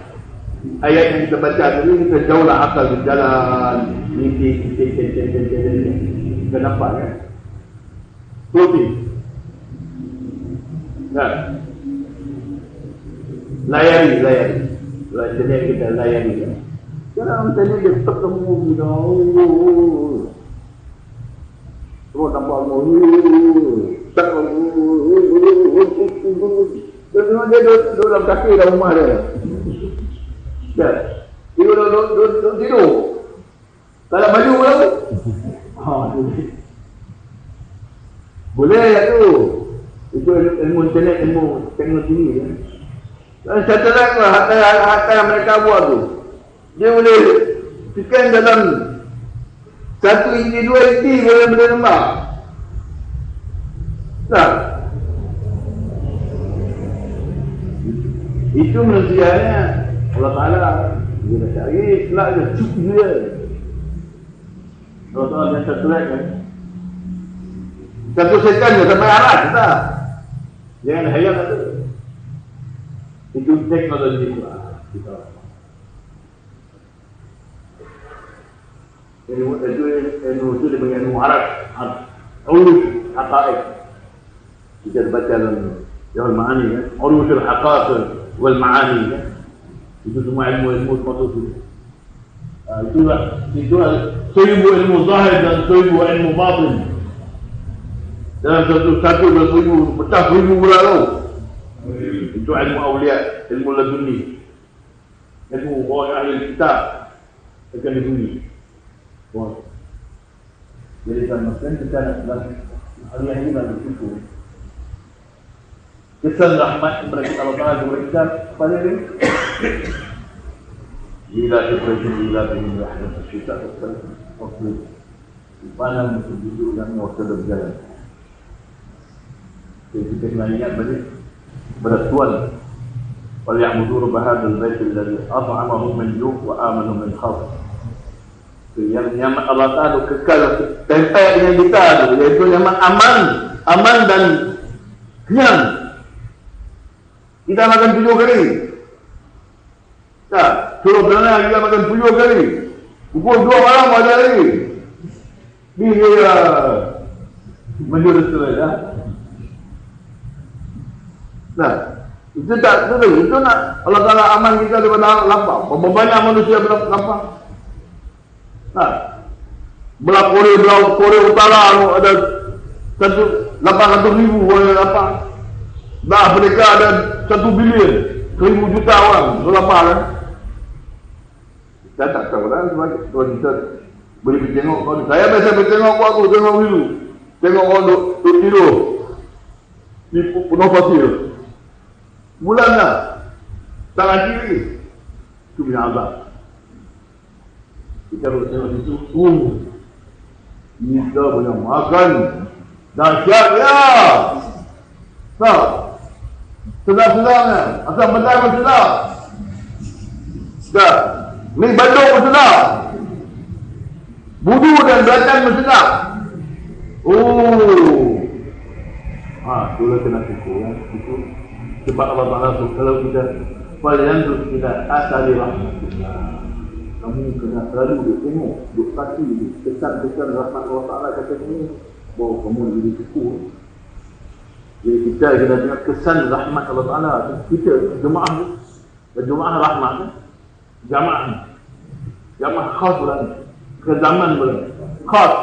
Ayat yang kita baca dulu, kita jauhlah akal berjalan. Mimpi. Kita nampak kan? Putih. Nah, layari. Jadi kita layari kan. Sekarang tadi dia ketemu kita. Semua nampak tak dia duduk dalam kaki dalam rumah dia. Dah. Dia duduk tidur. Tak ada baju pun. Boleh tak tu? Itu ilmu internet, ilmu teknologi kan. Dan satelit lah, hatta yang mereka buat tu. Dia boleh scan dalam 1 inci, 2 inci boleh nampak. Tak? Itu manusianya Allah Ta'ala. Dia dah cari, kelak dia cukup dia. Allah Ta'ala yang satelit kan. 1 second je sampai arah kita. Jangan hayal tu. Itu teknologi kita. Ilmu itu dia panggil ilmu harap, ulus haqa'iq. Kita baca dalam Jawahir Ma'ani kan, ulusul haqa'iq wal ma'ani kan. Itu semua ilmu itu. Itulah seribu ilmu zahir dan seribu ilmu batin. Dalam satu ilmu pecah 1000 lalu. Itu ilmu awliya, ilmu laduni. Ilmu orang ahli kitab akan dibunyi. Jadi kan maksudnya kita hari ini lagi bersyukur kesan rahmat kepada kita Allah Ta'ala kepada kita pada ini. Bila diperhatikan bila ini rahmat kita waktu panas musim duduk dan waktu berjalan. Jadi kita kena ingat pada Tuhan. وَلْيَعْبُدُوا رَبَّ هَذَا الْبَيْتِ الَّذِي أَطْعَمَهُم مِّن جُوعٍ وَآمَنَهُم مِّن خَوْفٍ. Yang Allah Ta'ala kekal tempel dengan kita tu, iaitu yang aman dan kenyang. Kita makan 7 kali. Tak, suruh berenang kita makan 7 kali. Pukul 2 malam ada lagi. Dia menjurus dah. Nah, itu tak betul. Itu nak Allah Ta'ala aman kita daripada lapar. Berapa banyak manusia lapar? Nah, belah Korea Utara ada 800,000 orang lapar. Belah Afrika ada 1 bilion, 1,000 juta orang lapar kan? Saya tak tahu lah sebab kita boleh bertengok. Saya biasa bertengok waktu tengok dulu. Tengok orang duduk tidur di penuh pasir. Bulan dah. Tangan kiri. Itu punya azab. Kita boleh tengok situ. Kita boleh makan. Dahsyat ya. Tak. Sedap-sedapnya. Asal benar pun sedap. Tak. Ni Bandung pun sedap. Budu dan belatan pun sedap. Itulah kena syukur ya. Syukur. Sebab Allah Ta'ala tu kalau kita falyanzur ila athari rahmatillah. Kamu kena selalu duk tengok, duk kaki, kesan-kesan rahmat Allah Ta'ala kata ni bahawa kamu jadi syukur. Jadi kita kena tengok kesan rahmat Allah Ta'ala. Kita jemaah rahmat jamaah khas bulan ke zaman bulan khas.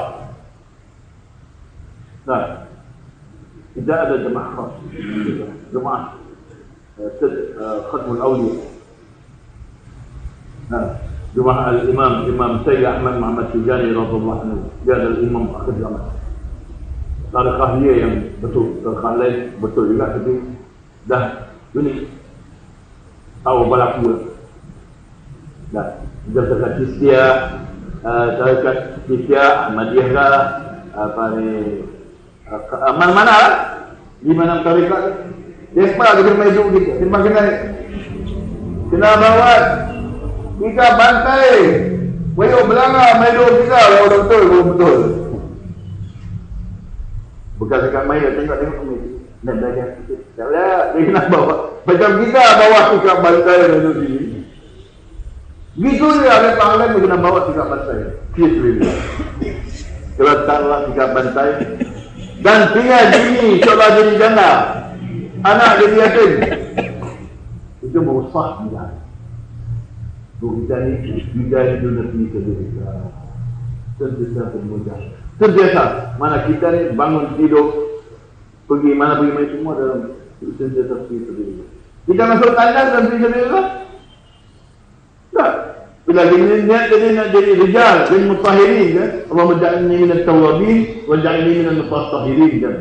Nah, tidak ada jemaah khas, jemaah Khatmul Awliya. Nah, jemaah Imam Sayyid Ahmad Muhammad Tijani radhiyallahu anhu. Dia adalah imam akhir zaman. Tarikhah dia yang betul, tarikhah lain betul juga, tapi dah unik. Tahu berlaku. Dah, dia dekat Chistia, dekat Chistia, Ahmadiyah lah, apa ni, mana-mana lah. Di mana tarikhah dia apa kita maju kita. Memang kena bawa kita bantai. Wayo belanga maju kita betul. Bukan dekat main tengok nak belajar sikit. Taklah dia kena bawa. Macam kita bawa sikap bantai maju sini. Gitu dia ada panggilan dia kena bawa sikap bantai. Kisah. Kalau taklah sikap bantai dan tinggal sini coba jadi janda. Anak jadi yatim. Itu merusak dia. Kita ni dunia ni kita. Sentiasa bermudah. Sentiasa. Mana kita ni bangun tidur, pergi mana semua dalam sentiasa sendiri. Kita masuk kandang dan sendiri lah. Tak. Bila dia niat jadi nak jadi rijal, jadi mutahirin kan. Allah menja'alni minat tawabin, wa ja'alni minat mutahirin kan.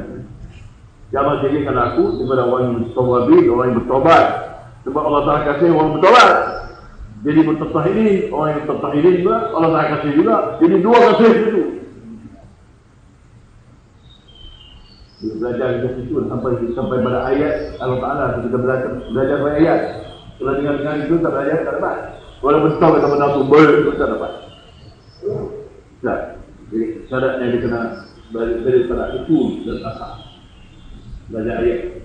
Jangan jadikan aku daripada orang yang bertawabin, orang yang bertobat. Sebab Allah Ta'ala kasih orang bertobat. Jadi bertahirin, orang yang bertahirin juga, Allah Ta'ala kasih juga. Jadi dua kasih itu. Dia belajar dari situ sampai pada ayat Allah Ta'ala. Kita belajar pada ayat. Kalau dengar itu tak belajar, tak dapat. Walaupun tahu kata benda itu boleh, tak dapat. Tak. Jadi syaratnya dia kena belajar pada itu dan asal. Belajar ayat.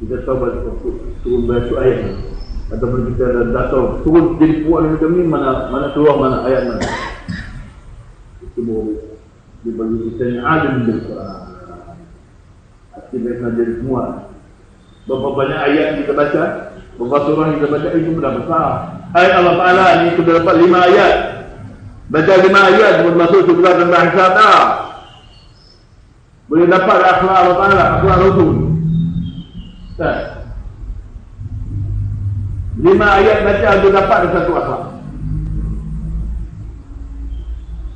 Kita tahu turun baca ayat. Ataupun kita dah tahu turun jadi puak macam ni, mana keluar mana ayat mana. Itu boleh dibagi kita yang alim dari Quran. Kita kena jadi semua. Berapa banyak ayat kita baca, berapa surah kita baca, itu sudah besar. Ayat Allah Ta'ala ni sudah dapat 5 ayat. Baca 5 ayat masuk surah dan bahasa tak. Boleh dapat akhlak Allah Ta'ala, akhlak Rasul. Tak. 5 ayat baca dia dapat satu akhlak.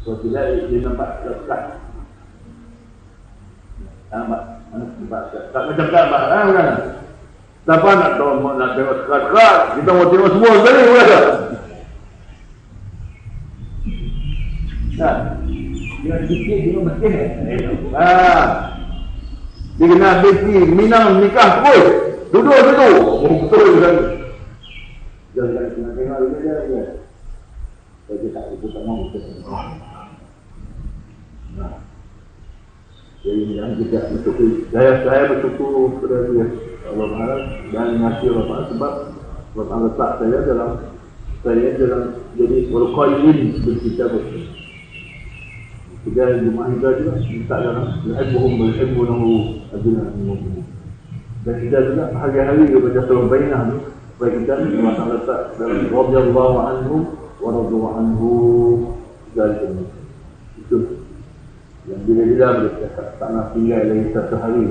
So tidak dia nampak dekat. Nampak mana nampak tak macam gambar bukan. Siapa nak tahu, nak tengok keras-keras, kita mau tengok semua sekali boleh tak? Nah, dia sikit juga mesti. Dia kena besi minang nikah terus. Duduk situ. Oh, betul kan? Jangan kena tengok dia ya. Saya tak ikut mau kita. Nah. Jadi yang kita bersyukur, saya bersyukur kepada dia Allah Taala dan ngasih Allah Taala sebab Allah Taala letak saya dalam jadi berqaim berkitab. Kita jemaah kita juga minta dalam yuhibbuhum wa yuhibbunahu ajlan minhum. Dan kita juga hari-hari kita baca surah Bainah supaya kita Allah Taala letak dalam radhiyallahu anhum wa radu anhu dan itu yang bila-bila boleh tak nak tinggal lagi satu hari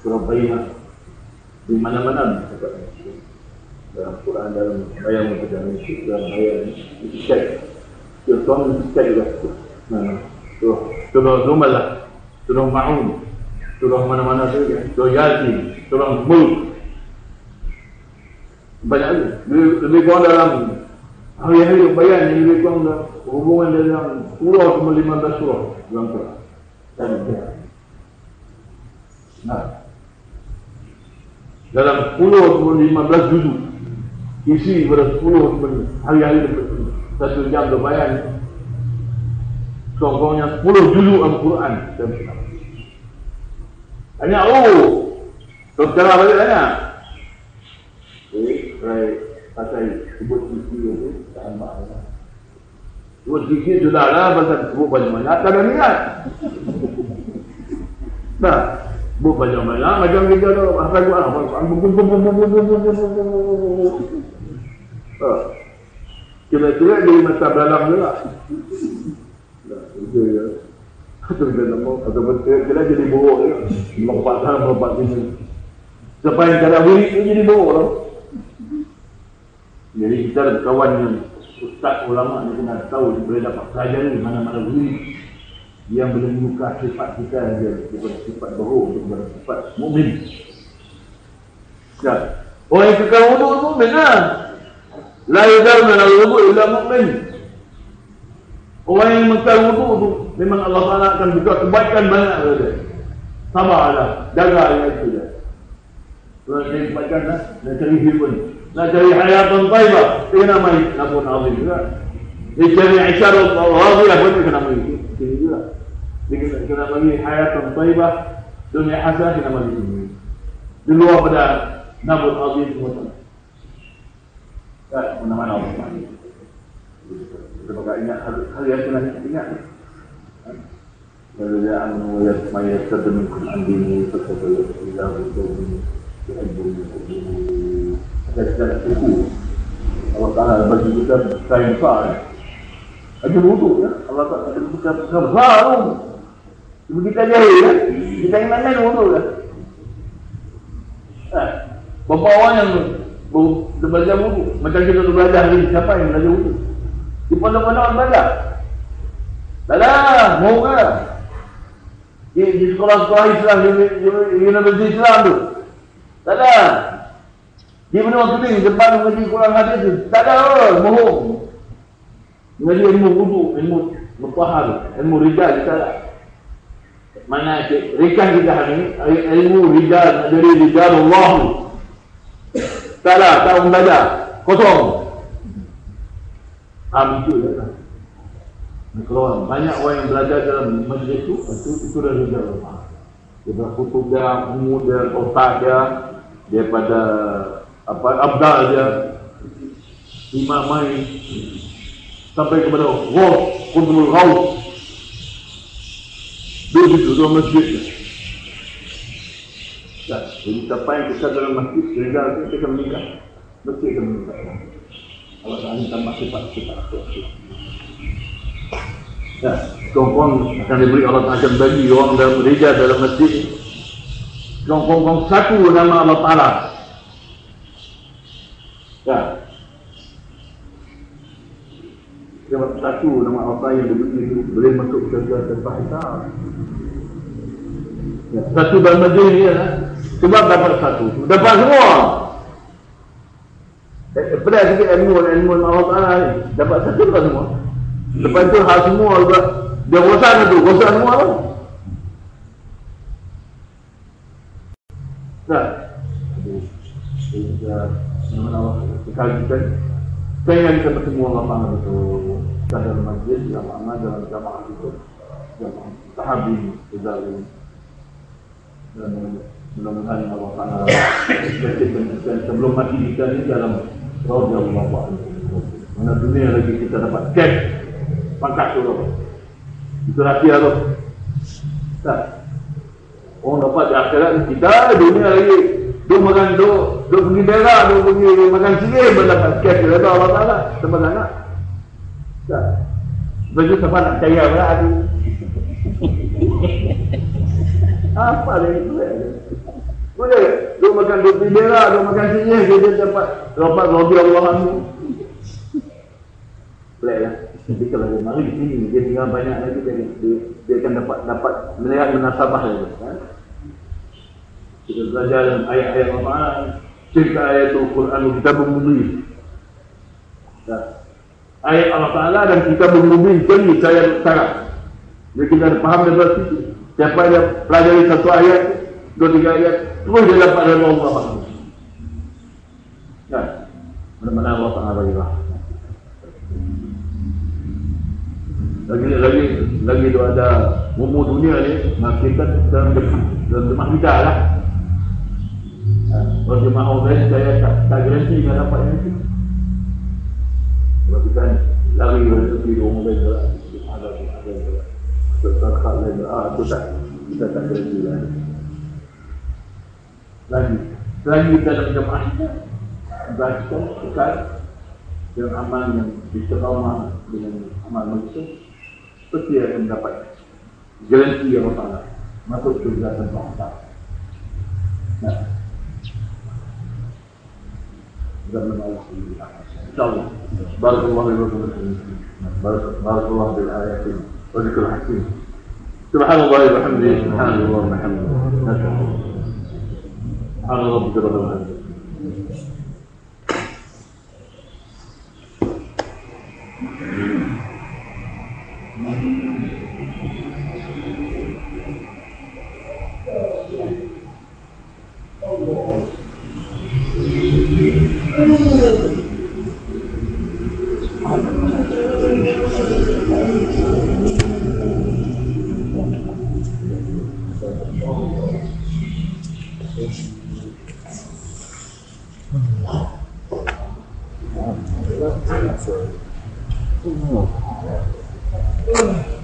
surah Bainah di mana-mana dalam Quran, dalam ayat dalam ayat itu cek dia tuan cek juga surah Zumalah, surah Ma'un, surah mana-mana tu surah Yasin, surah Mulk banyak lebih kurang dalam hari-hari bayan yang lebih kurang hubungan dalam 10-15 surah dalam Quran. Nah, dalam 10-15 juzuk isi pada 10 hari-hari satu jam berbayan contohnya 10 juzuk Al-Quran. Hanya terus cara balik tanya saya sebut isi itu tak nampak sebut isi sudah lah pasal sebut banyak-banyak tak ada niat. Nah, sebut banyak-banyak macam kita tu apa gua kira-kira jadi masa dalam juga. Nah, itu ya. Atau kita jadi buruk ya. Melompat sini. Siapa yang tak ada wirid tu jadi buruk lah. Jadi kita ada kawan yang ustaz ulama ni kena tahu boleh dapat pelajari mana-mana wirid yang boleh membuka sifat kita daripada sifat buruk kepada sifat mukmin. Ya. Orang yang kekal wudu mukmin lah. La yadar min al-wudu illa mukmin. Orang yang mengekal wudu tu memang Allah Taala akan buka kebaikan banyak kepada dia. Sabarlah, jaga itu dia. Kalau saya kebaikan lah, nak cari hidup, nak cari hayatan taibah, kena mai nabun azim juga. Dia cari isyarat radiyah pun kena mai. Ini juga. Dia kena bagi hayatan taibah, dunia hasanah kena bagi ini. Di luar pada nabun azim semua. Tak mana-mana Allah Taala. Kita bakal ingat hal yang kena ingat. Kalau dia anu mayat terdengar andini sesuatu yang betul ada segala suku Allah Ta'ala bagi kita kain besar ada wuduk ya Allah Ta'ala bagi kita besar tu kita jahil ya kita yang main wuduk ya beberapa orang yang belajar wuduk macam kita tu belajar hari siapa yang belajar wuduk di pondok-pondok belajar tak lah mau ke di sekolah-sekolah Islam di universiti Islam tu tak ada. Di benua kuning depan mengaji Quran hadis tu tak ada bohong. Mengaji ilmu wudu, ilmu mutahhar, ilmu rijal kita tak. Mana rijal kita hari ni ilmu rijal dari rijalullah. Tak ada, tak membaca. Kosong. Itu dah. Kalau banyak orang yang belajar dalam majlis itu dah rijalullah. Dia berkutub dia, umur dia, otak dia, daripada abdal dia, imam mai sampai kepada Ghaus, Qutbul Ghaus. Dua masjid. Ya, jadi siapa yang kita dalam masjid, rizal kita akan menikah. Mesti akan menikah. Allah Ta'ala tambah sifat-sifat. Ya, kongkong akan diberi Allah Ta'ala akan bagi orang dalam rizal dalam masjid. Kongkong satu nama Allah Ta'ala. Ya. Sebab satu nama Allah Ta'ala yang diberi itu boleh masuk surga tanpa hisab. Ya. Satu dalam masjid ni ya. Sebab dapat satu. Dapat semua. Pedas sikit ilmu Allah Ta'ala ni. Dapat satu kan semua. Lepas tu hal semua juga. Dia rosan tu. Rosan semua tu. Tak? Kita pengen kita bertemu Allah Ta'ala betul. Dalam majlis, dalam amal, dalam jamaah itu. Jamaah sahabi, saudara. Dan mudah-mudahan Allah Ta'ala sebelum mati kita ni dalam Raja Allah. Mana dunia lagi kita dapat cash pangkat tu. Itu rahsia tu. Tak? Orang dapat di akhirat kita dunia lagi. Dia makan dia pergi berak, dia pergi makan sirih mendapat cash dari Allah Ta'ala. Sebab anak. Tak? Baju siapa nak percaya pula tu. Apa dia itu? Boleh? Dia makan dia pergi berak, dia makan sirih, dia dapat Raja Allah ni. Boleh lah. Jadi kalau dia mari di sini, dia tinggal banyak lagi, dia akan dapat melihat munasabah lagi. Kita belajar dalam ayat-ayat Allah. Cerita ayat itu Quran kita bermubin. Ayat Allah Ta'ala dan kita bermubin jadi saya utara. Jadi kita ada faham daripada situ. Siapa yang pelajari satu ayat, 2-3 ayat, terus dia dapat dari Allah. Kan? Mana-mana Allah Ta'ala bagilah. Lagi tu ada umur dunia ni, kita dalam jemaah kita lah. Kalau jemaah orang saya tak garanti nak dapat yang itu. Sebab kita lari dari tepi orang lain lah. Ada tertak lain lah. Itu tak, kita tak garanti lah. Lagi kita dalam jemaah kita, baca sekal yang amal yang istiqamah dengan amal manusia. Seperti yang mendapat garanti yang Allah masuk ke dalam Allah. Nah, zaman Allah insyaallah. Barakallahu fiikum. Barakallahu bil ayatin wa dzikril hakim. Subhanallah wa bihamdihi, subhanallah wa bihamdihi. Subhanallah rabbil alamin. Oh.